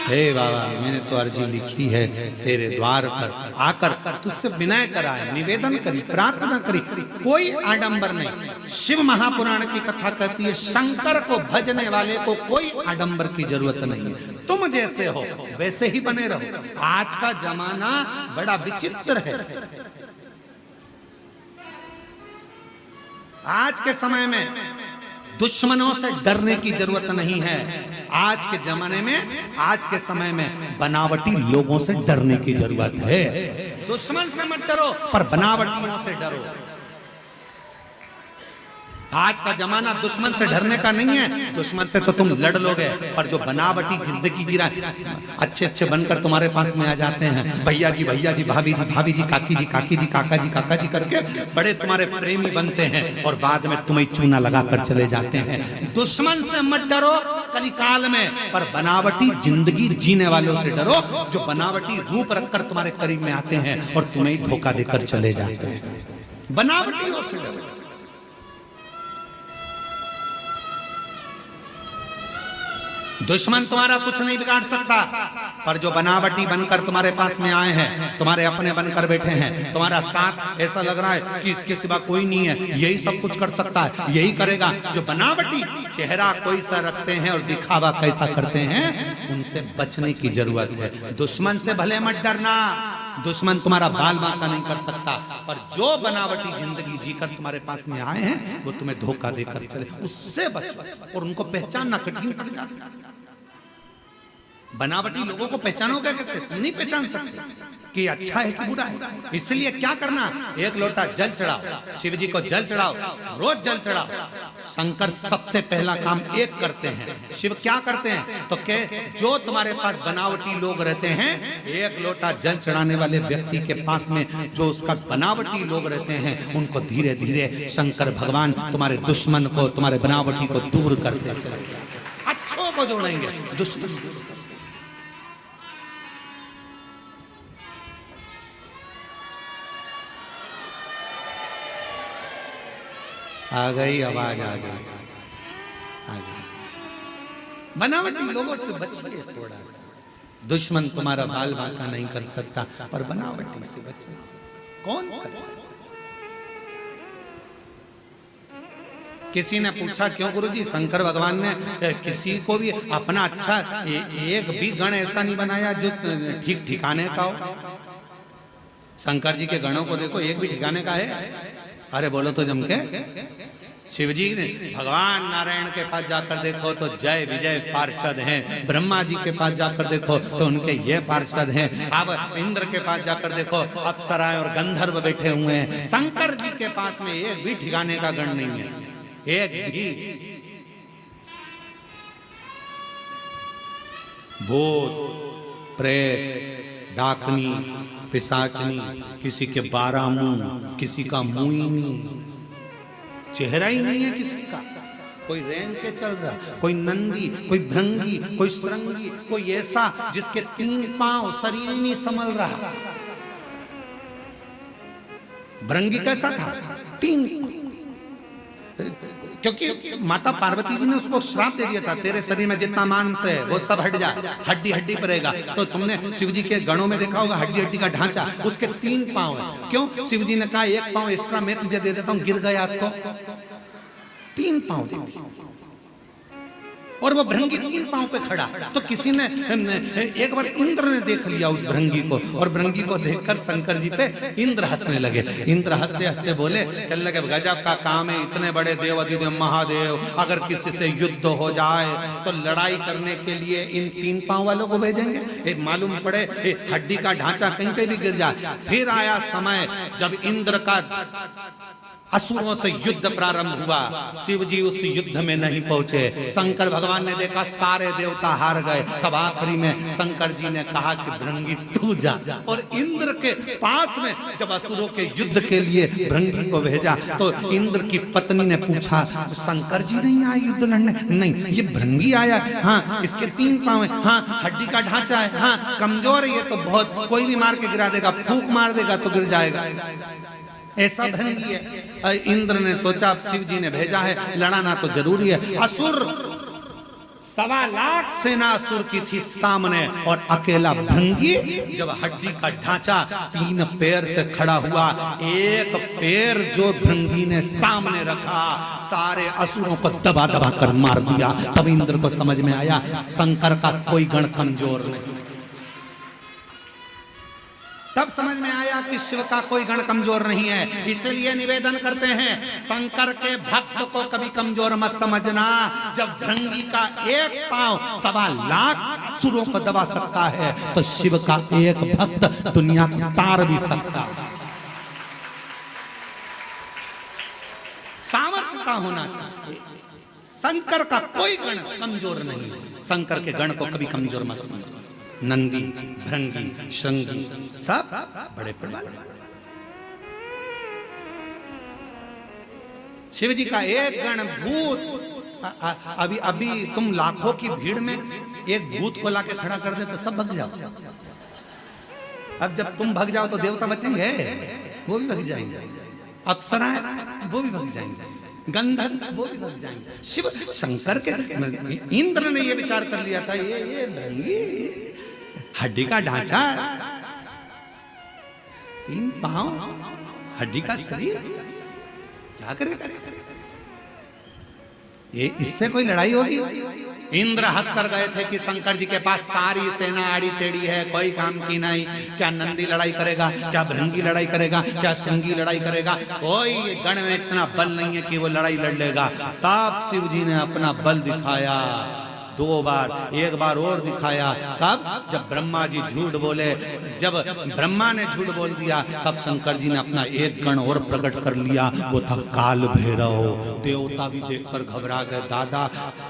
हे बाबा, मैंने तो अर्जी लिखी है तेरे द्वार पर आकर, तुझसे विनय कराए, निवेदन करी, प्रार्थना करी, कोई आडंबर नहीं। शिव महापुराण की कथा कहती है, शंकर को भजने वाले को कोई आडंबर की जरूरत नहीं है। तुम जैसे हो वैसे ही बने रहो। आज का जमाना बड़ा विचित्र है। आज के समय में दुश्मनों से डरने की जरूरत नहीं है। आज के जमाने में, आज के समय में बनावटी लोगों से डरने की जरूरत है। दुश्मन से मत डरो, पर बनावटियों से डरो। आज का जमाना दुश्मन से डरने का नहीं है। दुश्मन से तो तुम लड़ लोगे, पर जो बनावटी जिंदगी जी रहा है, अच्छे अच्छे बनकर तुम्हारे पास में आ जाते हैं, भैया जी, भाभी जी, काकी जी, काका जी करके बड़े तुम्हारे प्रेमी बनते हैं, और बाद में तुम्हें चूना लगाकर चले जाते हैं। दुश्मन से मत डरो कलिकाल में, पर बनावटी जिंदगी जीने वालों से डरो, जो बनावटी रूप रखकर तुम्हारे करीब में आते हैं और तुम्हें धोखा देकर चले जाते हैं। बनावटियों से डरो। दुश्मन तुम्हारा कुछ नहीं बिगाड़ सकता, पर जो बनावटी बनकर तुम्हारे पास में आए हैं, तुम्हारे अपने बनकर बैठे हैं, तुम्हारा साथ ऐसा लग रहा है कि इसके सिवा कोई नहीं है, यही सब कुछ कर सकता है, यही करेगा, जो बनावटी चेहरा कोई सा रखते हैं और दिखावा कैसा करते हैं, उनसे बचने की जरूरत है। दुश्मन से भले मत डरना, दुश्मन तुम्हारा बाल बांका नहीं कर सकता, पर जो बनावटी जिंदगी जीकर तुम्हारे पास में आए हैं, वो तुम्हें धोखा देकर चले, उससे बचो। और उनको पहचानना कठिन पड़ जाता है। बनावटी लोगों को पहचानोगे कैसे? तुम नहीं पहचान सकते कि अच्छा है कि बुरा है। इसलिए क्या करना, एक लोटा जल चढ़ाओ, शिव जी को जल चढ़ाओ, रोज जल चढ़ाओ। शंकर सबसे पहला काम एक करते हैं, शिव क्या करते हैं, तो के जो तुम्हारे पास बनावटी लोग रहते हैं, एक लोटा जल चढ़ाने वाले व्यक्ति के पास में जो उसका बनावटी लोग रहते हैं, उनको धीरे धीरे शंकर भगवान तुम्हारे दुश्मन को, तुम्हारे बनावटी को दूर करते चले, अच्छों को जोड़ेंगे, दुश्मन। आ गई आवाज, आ गई, आ गई। बनावटी लोगों से बचिए थोड़ा। दुश्मन तुम्हारा बाल बांका नहीं कर सकता, पर बनावटी से बचिए। कौन करे? किसी ने पूछा क्यों गुरुजी शंकर भगवान ने किसी को भी अपना अच्छा एक भी गण ऐसा नहीं बनाया जो ठीक ठिकाने का हो? शंकर जी के गणों को देखो, एक भी ठिकाने का है? अरे बोलो तो जम के। शिव जी ने भगवान नारायण के पास जाकर देखो तो जय विजय पार्षद हैं, ब्रह्मा जी के पास जाकर देखो तो उनके ये पार्षद हैं, अब इंद्र के पास जाकर देखो अप्सराएं और गंधर्व बैठे हुए हैं। शंकर जी के पास में एक भी ठिकाने का गण नहीं है, एक भी। भूत प्रेत डाकनी पिशाचनी, किसी के 12 मुंह, किसी का मुंह ही नहीं, चेहरा ही नहीं है किसी का। कोई रेंग के चल रहा, कोई नंदी, कोई भृंगी, कोई श्रृंगी, कोई ऐसा जिसके 3 पांव, शरीर नहीं संभल रहा। भृंगी कैसा था? 3, क्योंकि माता पार्वती जी ने उसको श्राप दे दिया था, तेरे शरीर में जितना मांस है वो सब हट जाए, हड्डी हड्डी पर रहेगा। तो तुमने शिव जी के गणों में देखा होगा हड्डी हड्डी का ढांचा, उसके 3 पांव है। क्यों? शिव जी ने कहा 1 पांव एक्स्ट्रा मैं तुझे दे देता हूं, गिर गया तो 3 पांव दे दिए। और वो भृंगी 3 पांव पे खड़ा। तो किसी ने एक बार इंद्र ने देख लिया उस भृंगी को, और भृंगी को देखकर शंकर जी पे इंद्र हंसने लगे। इंद्र हंसते हंसते बोले, कहने लगे गजब का काम है, इतने बड़े देव अधिदेव महादेव अगर किसी से युद्ध हो जाए तो लड़ाई करने के लिए इन 3 पांव वालों को भेजेंगे? मालूम पड़े हड्डी का ढांचा कहीं पे भी गिर जाए। फिर आया समय जब इंद्र का असुरों से युद्ध प्रारंभ हुआ, शिव जी उस युद्ध में नहीं पहुंचे। शंकर भगवान ने देखा सारे देवता हार गए। तब आखिरी में शंकर जी ने कहा कि भृंगी तू जा। और इंद्र के पास में जब असुरों के युद्ध के लिए भृंगी को भेजा तो इंद्र की पत्नी ने पूछा, शंकर जी नहीं आए युद्ध लड़ने? नहीं, ये भृंगी आया। हाँ, इसके 3 पांव है, हाँ हड्डी का ढांचा है, हाँ कमजोर है, ये तो बहुत, कोई भी मार के गिरा देगा, फूंक मार देगा तो गिर जाएगा, ऐसा भृंगी है। इंद्र ने सोचा अब शिव जी ने भेजा है, लड़ाना तो जरूरी है। असुर 1.25 लाख सेना असुर की थी सामने, और अकेला भृंगी जब हड्डी का ढांचा 3 पैर से खड़ा हुआ, एक पैर जो भृंगी ने सामने रखा, सारे असुरों को दबा दबा कर मार दिया। तब इंद्र को समझ में आया शंकर का कोई गण कमजोर नहीं। तब समझ में आया कि शिव का कोई गण कमजोर नहीं है। इसलिए निवेदन करते हैं, शंकर के भक्त को कभी कमजोर मत समझना। जब भृंगी का 1 पांव 1.25 लाख असुरों को दबा सकता है, तो शिव का एक भक्त दुनिया को तार भी सकता है। सामर्थ्य का होना चाहिए। शंकर का कोई गण कमजोर नहीं है। शंकर के गण को कभी कमजोर मत समझो। नंदी, भृंगी, श्रृंगी सब बड़े प्रबल। शिव जी का एक गण भूत, अभी तुम लाखों की भीड़ में एक भूत को लाके खड़ा कर दे तो सब भग जाओ। अब जब तुम भग जाओ तो देवता बचेंगे? वो भी भग जाएंगे। अप्सराएं वो भी भग जाएंगे, गंधर्व वो भी भग जाएंगे। शिव शंकर के इंद्र ने ये विचार कर लिया था, ये भृंगी हड्डी का ढांचा, 3 पांव, हड्डी का शरीर, क्या करेगा ये? इससे कोई लड़ाई होगी? इंद्र हंस कर गए थे कि शंकर जी के पास सारी सेना आड़ी टेढ़ी है, कोई काम की नहीं। क्या नंदी लड़ाई करेगा? क्या भृंगी लड़ाई करेगा? क्या श्रृंगी लड़ाई करेगा? कोई गण में इतना बल नहीं है कि वो लड़ाई लड़ लेगा। तब शिव जी ने अपना बल दिखाया 2 बार, एक बार और दिखाया। कब? जब ब्रह्मा जी झूठ बोले। जब ब्रह्मा ने झूठ बोल दिया तब शंकर जी ने अपना एक गण और प्रकट कर लिया, वो था काल भैरव। देवता भी देखकर घबरा गए। दादा,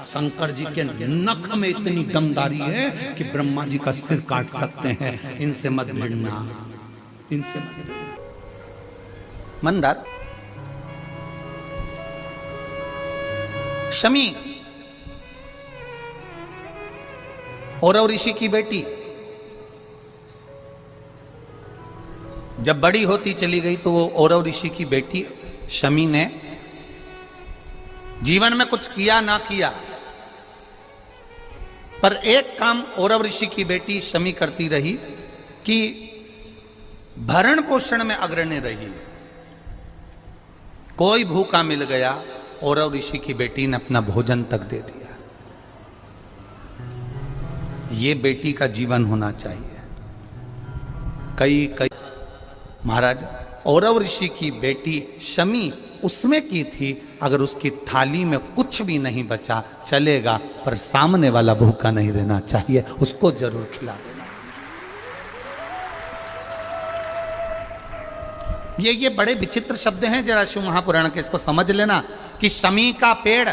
शंकर जी के नख में इतनी दमदारी है कि ब्रह्मा जी का सिर काट सकते हैं। इनसे मत भिड़ना, इनसे मत भिड़ना। मंदार, शमी औरव ऋषि की बेटी जब बड़ी होती चली गई तो वो औरव ऋषि की बेटी शमी ने जीवन में कुछ किया ना किया, पर एक काम औरव ऋषि की बेटी शमी करती रही कि भरण पोषण में अग्रणी रही। कोई भूखा मिल गया, औरव ऋषि की बेटी ने अपना भोजन तक दे दिया। ये बेटी का जीवन होना चाहिए। कई महाराज, औरव ऋषि की बेटी शमी उसमें की थी, अगर उसकी थाली में कुछ भी नहीं बचा चलेगा, पर सामने वाला भूखा नहीं रहना चाहिए, उसको जरूर खिला देना। ये बड़े विचित्र शब्द हैं, जरा शिव महापुराण के, इसको समझ लेना कि शमी का पेड़,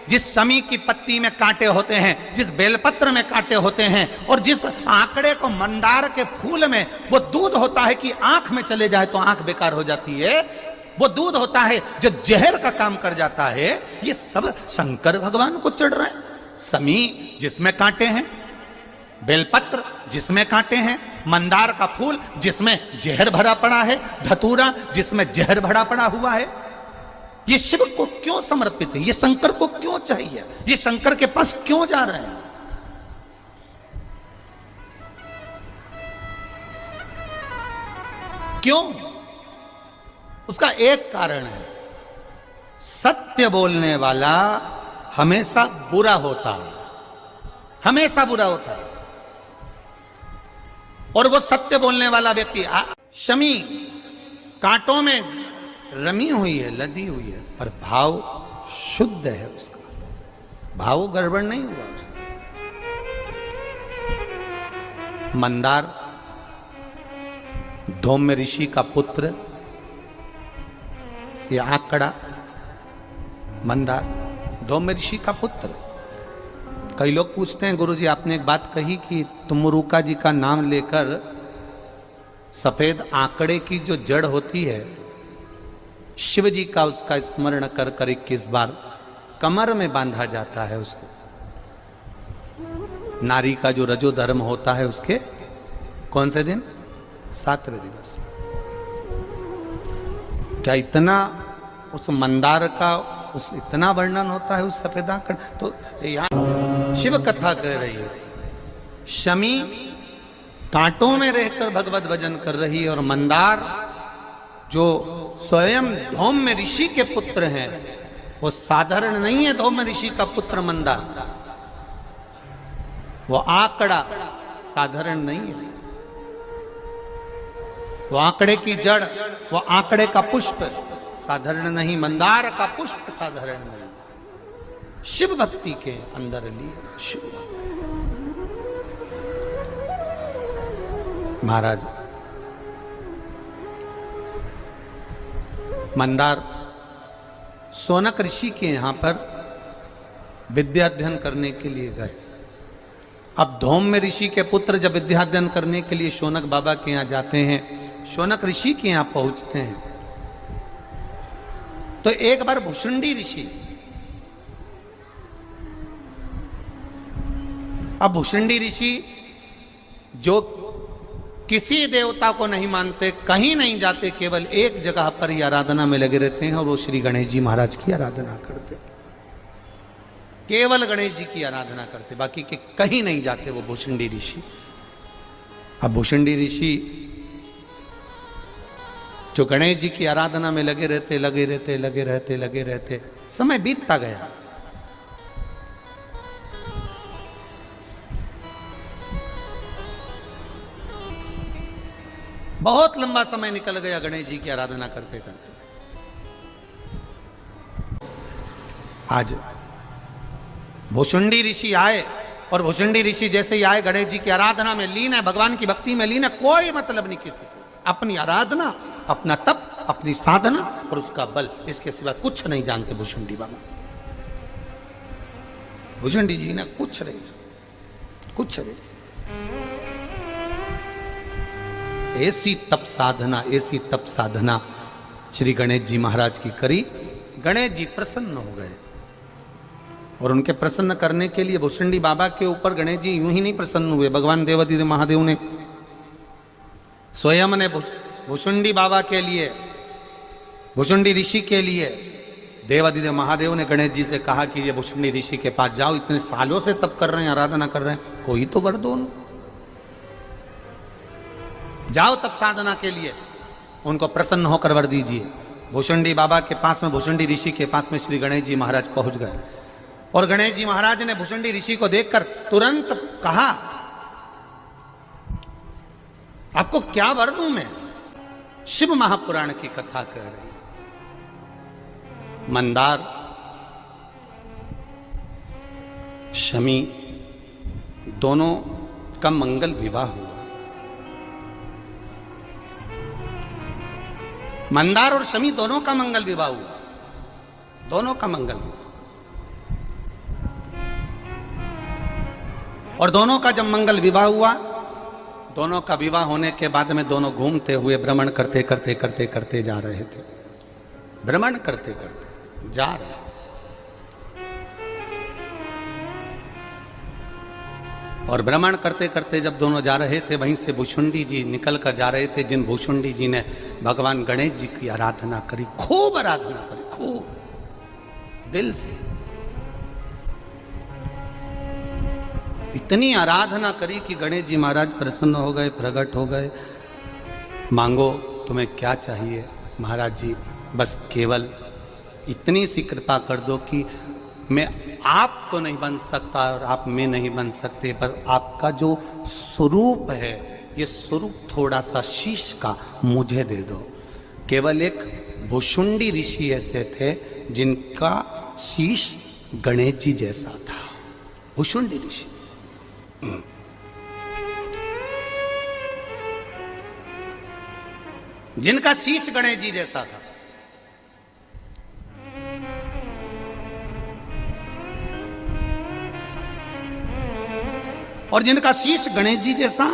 जिस शमी की पत्ती में कांटे होते हैं, जिस बेलपत्र में कांटे होते हैं, और जिस आंकड़े को मंदार के फूल में वो दूध होता है कि आंख में चले जाए तो आंख बेकार हो जाती है, वो दूध होता है जो जहर का काम कर जाता है, ये सब शंकर भगवान को चढ़ रहा है। शमी जिसमें कांटे हैं, बेलपत्र जिसमें कांटे हैं, मंदार का फूल जिसमें जहर भरा पड़ा है, धतूरा जिसमें जहर भरा पड़ा हुआ है, ये शिव को क्यों समर्पित है? ये शंकर को क्यों चाहिए? ये शंकर के पास क्यों जा रहे हैं? क्यों? उसका एक कारण है, सत्य बोलने वाला हमेशा बुरा होता है, हमेशा बुरा होता है। और वो सत्य बोलने वाला व्यक्ति, शमी कांटों में रमी हुई है, लदी हुई है, पर भाव शुद्ध है उसका, भाव गड़बड़ नहीं हुआ उसका। मंदार धौम्य ऋषि का पुत्र, ये आंकड़ा मंदार धौम्य ऋषि का पुत्र। कई लोग पूछते हैं, गुरुजी आपने एक बात कही कि तुमरुका जी का नाम लेकर सफेद आंकड़े की जो जड़ होती है, शिव जी का उसका स्मरण कर कर 21 बार कमर में बांधा जाता है उसको। नारी का जो रजो धर्म होता है उसके कौन से दिन? 7वें दिवस। क्या इतना उस मंदार का उस इतना वर्णन होता है उस सफेद आंकड़? तो यहां शिव कथा कह रही है, शमी कांटों में रहकर भगवत भजन कर रही है, और मंदार जो स्वयं धौम्य ऋषि के पुत्र हैं, वो साधारण नहीं है। धौम्य ऋषि का पुत्र मंदार, वो आंकड़ा साधारण नहीं है। वो आंकड़े की जड़, वो आंकड़े का पुष्प साधारण नहीं, मंदार का पुष्प साधारण नहीं। शिव भक्ति के अंदर ली शिव। महाराज मंदार सोनक ऋषि के यहां पर विद्या अध्ययन करने के लिए गए। अब धौम्य ऋषि के पुत्र जब विद्या अध्ययन करने के लिए शौनक बाबा के यहां जाते हैं, शौनक ऋषि के यहां पहुंचते हैं, तो एक बार भुषुंडी ऋषि, अब भुषुंडी ऋषि जो किसी देवता को नहीं मानते, कहीं नहीं जाते, केवल एक जगह पर ही आराधना में लगे रहते हैं, और वो श्री गणेश जी महाराज की आराधना करते, केवल गणेश जी की आराधना करते, बाकी के कहीं नहीं जाते वो भुषुंडी ऋषि। अब भुषुंडी ऋषि जो गणेश जी की आराधना में लगे रहते, समय बीतता गया। बहुत लंबा समय निकल गया गणेश जी की आराधना करते करते। आज भुषुंडी ऋषि आए, और भुषुंडी ऋषि जैसे ही आए, गणेश जी की आराधना में लीन है, भगवान की भक्ति में लीन है, कोई मतलब नहीं किसी से, अपनी आराधना, अपना तप, अपनी साधना और उसका बल, इसके सिवा कुछ नहीं जानते भुषुंडी बाबा। भुषुंडी जी ने कुछ नहीं। ऐसी तप साधना श्री गणेश जी महाराज की करी। गणेश जी प्रसन्न हो गए, और उनके प्रसन्न करने के लिए भुषुंडी बाबा के ऊपर गणेश जी यूं ही नहीं प्रसन्न हुए, भगवान देवाधिदेव महादेव ने स्वयं ने भुषुंडी बाबा के लिए, भुषुंडी ऋषि के लिए देवादिदेव महादेव ने गणेश जी से कहा कि ये भुषुंडी ऋषि के पास जाओ, इतने सालों से तप कर रहे हैं, आराधना कर रहे हैं, कोई तो वर दो उनको। जाओ तप साधना के लिए, उनको प्रसन्न होकर वर दीजिए। भुषुंडी बाबा के पास में, भुषुंडी ऋषि के पास में श्री गणेश जी महाराज पहुंच गए और गणेश जी महाराज ने भुषुंडी ऋषि को देखकर तुरंत कहा, आपको क्या वर दूं मैं? शिव महापुराण की कथा कह रही है। मंदार, शमी दोनों का मंगल विवाह हुआ। मंदार और शमी दोनों का मंगल विवाह हुआ, दोनों का मंगल विवाह। और दोनों का जब मंगल विवाह हुआ, दोनों का विवाह होने के बाद में दोनों घूमते हुए भ्रमण करते करते करते करते जा रहे थे, भ्रमण करते करते जा रहे। और भ्रमण करते करते जब दोनों जा रहे थे, वहीं से भुषुंडी जी निकल कर जा रहे थे, जिन भुषुंडी जी ने भगवान गणेश जी की आराधना करी, खूब आराधना करी, खूब दिल से, इतनी आराधना करी कि गणेश जी महाराज प्रसन्न हो गए, प्रकट हो गए। मांगो तुम्हें क्या चाहिए महाराज जी, बस केवल इतनी सी कृपा कर दो कि मैं आप तो नहीं बन सकता और आप में नहीं बन सकते, पर आपका जो स्वरूप है, ये स्वरूप थोड़ा सा शीश का मुझे दे दो। केवल एक भुषुंडी ऋषि ऐसे थे जिनका शीश गणेश जी जैसा था, भुषुंडी ऋषि। जिनका शीश गणेश जी जैसा था। और जिनका शीश गणेश जी जैसा।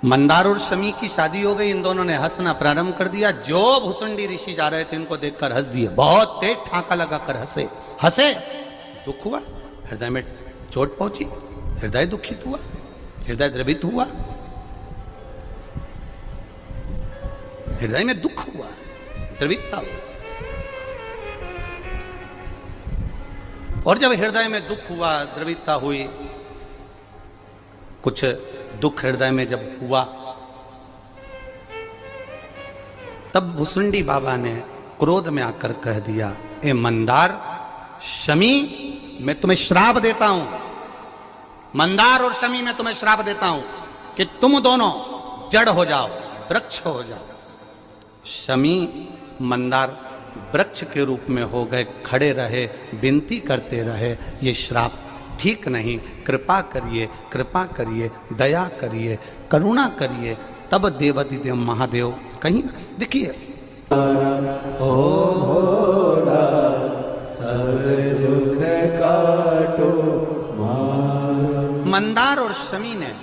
मंदार और शमी की शादी हो गई, इन दोनों ने हंसना प्रारंभ कर दिया। जो भुषुंडी ऋषि जा रहे थे इनको देखकर हंस दिए, बहुत तेज ठाका लगाकर हंसे। हंसे, दुख हुआ, हृदय में चोट पहुंची, हृदय दुखित हुआ, हृदय द्रवित हुआ, हृदय में दुख हुआ, द्रवितता हुआ। और जब हृदय में दुख हुआ, द्रवितता हुई, कुछ दुख हृदय में जब हुआ, तब भुषुंडी बाबा ने क्रोध में आकर कह दिया, ए मंदार, शमी, मैं तुम्हें श्राप देता हूं, मंदार और शमी मैं तुम्हें श्राप देता हूं कि तुम दोनों जड़ हो जाओ, वृक्ष हो जाओ। शमी, मंदार वृक्ष के रूप में हो गए, खड़े रहे, विनती करते रहे, ये श्राप ठीक नहीं, कृपा करिए, कृपा करिए, दया करिए, करुणा करिए। तब देवादिदेव महादेव कहीं देखिए, सब दुख काटो, मंदार और शमी ने,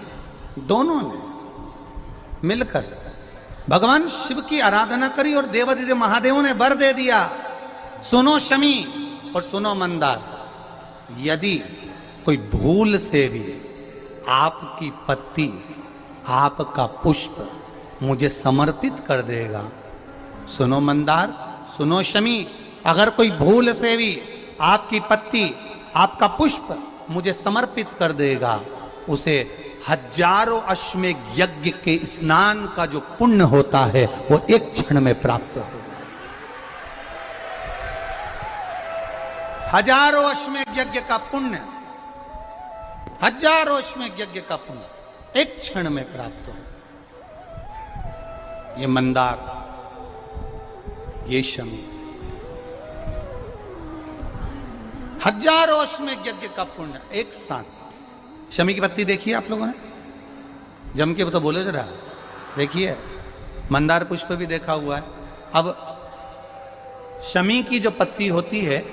दोनों ने मिलकर भगवान शिव की आराधना करी और देवादिदेव महादेव ने वर दे दिया, सुनो शमी और सुनो मंदार, यदि कोई भूल से भी आपकी पत्ती, आपका पुष्प मुझे समर्पित कर देगा, सुनो मंदार, सुनो शमी, अगर कोई भूल से भी आपकी पत्ती, आपका पुष्प मुझे समर्पित कर देगा, उसे हजारों अश्वमेघ यज्ञ के स्नान का जो पुण्य होता है वो एक क्षण में प्राप्त होगा। हजारों अश्वमेघ यज्ञ का पुण्य, हजारों अश्वमेघ यज्ञ का पुण्य एक क्षण में प्राप्त हो। ये मंदार, ये शमी, हजारों अश्वमेघ यज्ञ का पुण्य एक साथ। शमी की पत्ती देखिए आप लोगों ने, जम के तो बोले जरा, देखिए मंदार पुष्प भी देखा हुआ है। अब शमी की जो पत्ती होती है,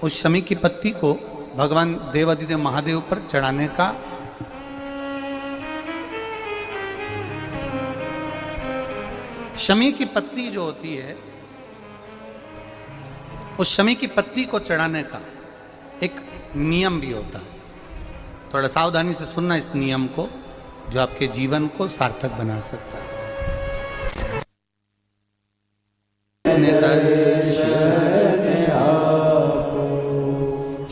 उस शमी की पत्ती को भगवान देवादिदेव महादेव पर चढ़ाने का शमी की पत्ती जो होती है, उस शमी की पत्ती को चढ़ाने का एक नियम भी होता है। थोड़ा सावधानी से सुनना इस नियम को, जो आपके जीवन को सार्थक बना सकता है।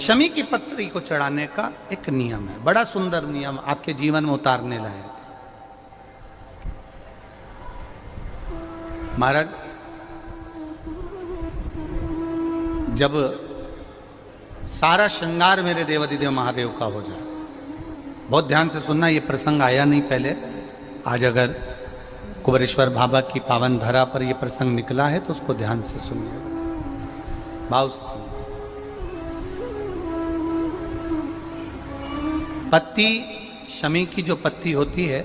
शमी की पत्री को चढ़ाने का एक नियम है, बड़ा सुंदर नियम, आपके जीवन में उतारने लायक। महाराज, जब सारा श्रृंगार मेरे देवाधिदेव महादेव का हो जाए, बहुत ध्यान से सुनना, ये प्रसंग आया नहीं पहले, आज अगर कुबेरेश्वर बाबा की पावन धरा पर यह प्रसंग निकला है तो उसको ध्यान से सुनिए, भाव से सुनिए। पत्ती, शमी की जो पत्ती होती है,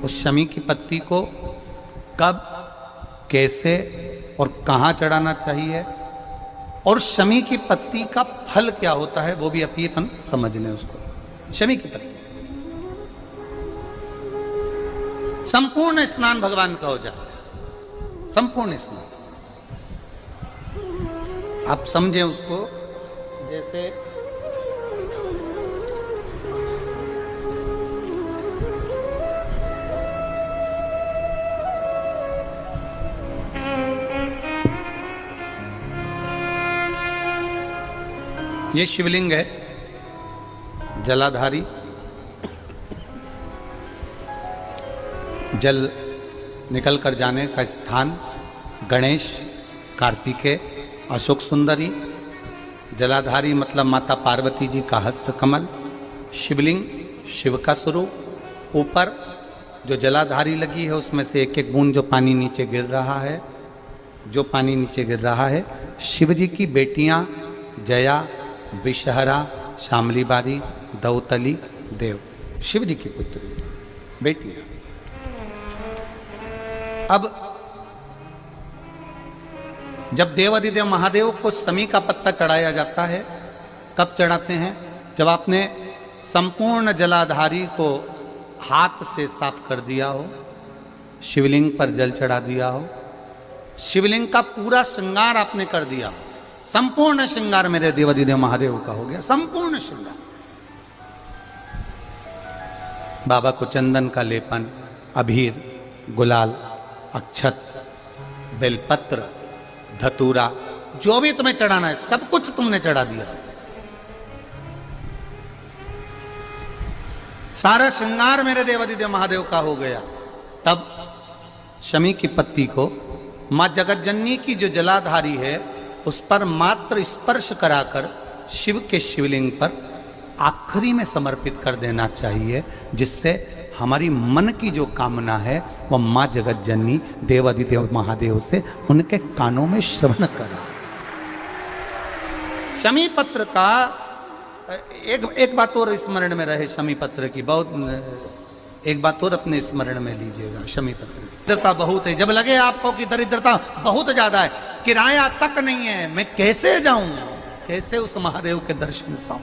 उस शमी की पत्ती को कब, कैसे और कहाँ चढ़ाना चाहिए, और शमी की पत्ती का फल क्या होता है वो भी अभी अपन समझ लें उसको। शमी की पत्ती, संपूर्ण स्नान भगवान का हो जाए, संपूर्ण स्नान, आप समझें उसको। जैसे ये शिवलिंग है, जलाधारी, जल निकल कर जाने का स्थान, गणेश, कार्तिकेय, अशोक सुंदरी, जलाधारी मतलब माता पार्वती जी का हस्त कमल, शिवलिंग, शिव का स्वरूप, ऊपर जो जलाधारी लगी है उसमें से एक एक बूंद जो पानी नीचे गिर रहा है, जो पानी नीचे गिर रहा है, शिव जी की बेटियां जया, विषहरा, शामली बारी, दौतली, देव, शिव जी की पुत्री बेटियां। अब जब देवाधिदेव महादेव को शमी का पत्ता चढ़ाया जाता है, कब चढ़ाते हैं? जब आपने संपूर्ण जलाधारी को हाथ से साफ कर दिया हो, शिवलिंग पर जल चढ़ा दिया हो, शिवलिंग का पूरा श्रृंगार आपने कर दिया हो, संपूर्ण श्रृंगार मेरे देवाधिदेव महादेव का हो गया, संपूर्ण श्रृंगार। बाबा को चंदन का लेपन, अबीर, गुलाल, अक्षत, बेलपत्र, धतूरा, जो भी तुम्हें चढ़ाना है सब कुछ तुमने चढ़ा दिया, सारा श्रृंगार मेरे देवाधिदेव महादेव का हो गया। तब शमी की पत्ती को मां जगतजननी की जो जलाधारी है उस पर मात्र स्पर्श कराकर शिव के शिवलिंग पर आखिरी में समर्पित कर देना चाहिए, जिससे हमारी मन की जो कामना है वह मां जगतजननी देवाधिदेव महादेव से उनके कानों में श्रवण करा। शमी पत्र का एक बात और स्मरण में रहे, शमी पत्र की बहुत एक बात और अपने स्मरण में लीजिएगा। शमी पत्र की दरिद्रता बहुत है, जब लगे आपको कि दरिद्रता बहुत ज्यादा है, किराया तक नहीं है, मैं कैसे जाऊं, कैसे उस महादेव के दर्शन पाऊं,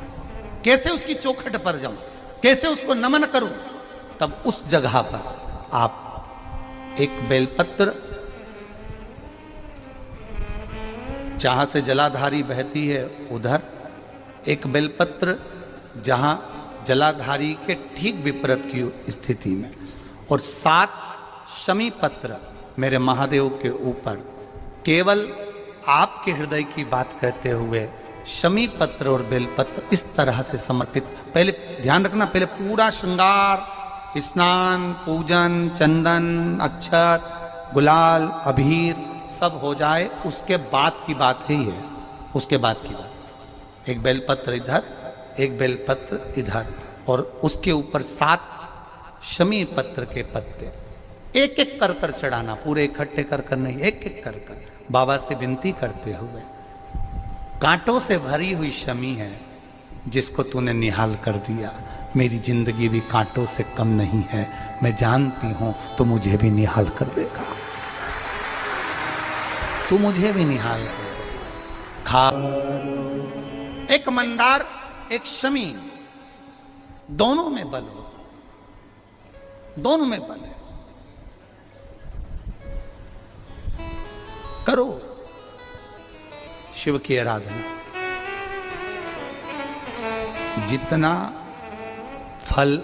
कैसे उसकी चौखट पर जाऊं, कैसे उसको नमन करूं, तब उस जगह पर आप एक बेलपत्र, जहां से जलाधारी बहती है उधर एक बेलपत्र, जहां जलाधारी के ठीक विपरीत की स्थिति में, और 7 शमी पत्र मेरे महादेव के ऊपर, केवल आपके हृदय की बात कहते हुए शमी पत्र और बेलपत्र इस तरह से समर्पित। पहले ध्यान रखना, पहले पूरा श्रृंगार, स्नान, पूजन, चंदन, अक्षत, गुलाल, अबीर सब हो जाए, उसके बाद की बात है ये, उसके बाद की बात। एक बेलपत्र इधर, एक बेलपत्र इधर, और उसके ऊपर 7 शमी पत्र के पत्ते एक एक कर कर चढ़ाना, पूरे इकट्ठे कर कर नहीं, एक एक कर कर बाबा से विनती करते हुए। कांटों से भरी हुई शमी है जिसको तूने निहाल कर दिया, मेरी जिंदगी भी कांटों से कम नहीं है, मैं जानती हूं तो मुझे भी निहाल कर देगा, तू मुझे भी निहाल कर देगा। खा एक मंदार, एक शमी, दोनों में बल हो, दोनों में बल है। करो शिव की आराधना, जितना फल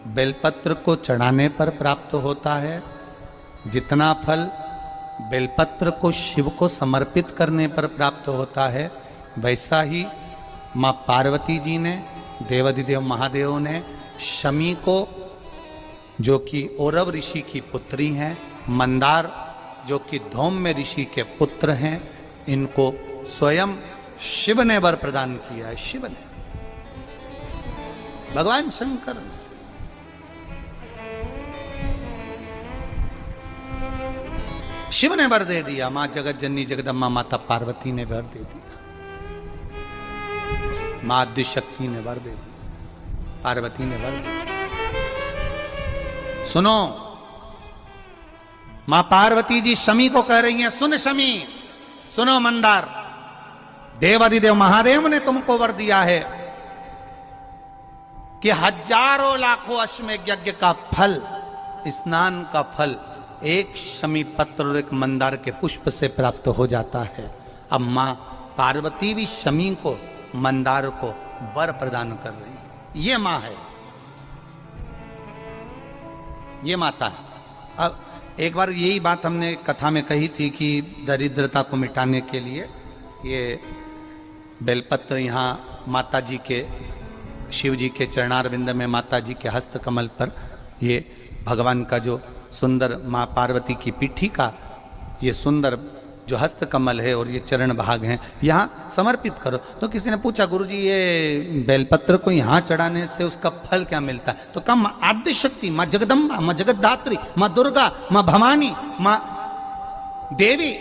बेलपत्र को चढ़ाने पर प्राप्त होता है, जितना फल बेलपत्र को शिव को समर्पित करने पर प्राप्त होता है, वैसा ही माँ पार्वती जी ने, देवाधिदेव महादेव ने शमी को, जो कि औरव ऋषि की पुत्री हैं, मंदार जो कि धौम्य ऋषि के पुत्र हैं, इनको स्वयं शिव ने वर प्रदान किया है। शिव ने, भगवान शंकर ने। शिव ने वर दे दिया, मां जगत जननी जगदम्बा माता पार्वती ने वर दे दिया, मां आदिशक्ति ने वर दे दिया, पार्वती ने वर दे दिया। सुनो, मां पार्वती जी शमी को कह रही हैं, सुन शमी, सुनो मंदार, देवाधिदेव महादेव ने तुमको वर दिया है कि हजारों लाखों अश्वमेध यज्ञ का फल, स्नान का फल एक शमी पत्र और एक मंदार के पुष्प से प्राप्त हो जाता है। अब मां पार्वती भी शमी को, मंदार को वर प्रदान कर रही है। ये मां है, ये माता है। अब एक बार यही बात हमने कथा में कही थी कि दरिद्रता को मिटाने के लिए ये बेलपत्र यहाँ माता जी के, शिव जी के चरणारविंद में माता जी के हस्त कमल पर ये भगवान का जो सुंदर, माँ पार्वती की पीठी का ये सुंदर जो हस्त कमल है और ये चरण भाग हैं, यहाँ समर्पित करो। तो किसी ने पूछा, गुरुजी ये बेलपत्र को यहाँ चढ़ाने से उसका फल क्या मिलता है? तो कहा माँ आदिशक्ति, माँ जगदम्बा, माँ जगतधात्री, माँ दुर्गा, माँ भवानी, माँ देवी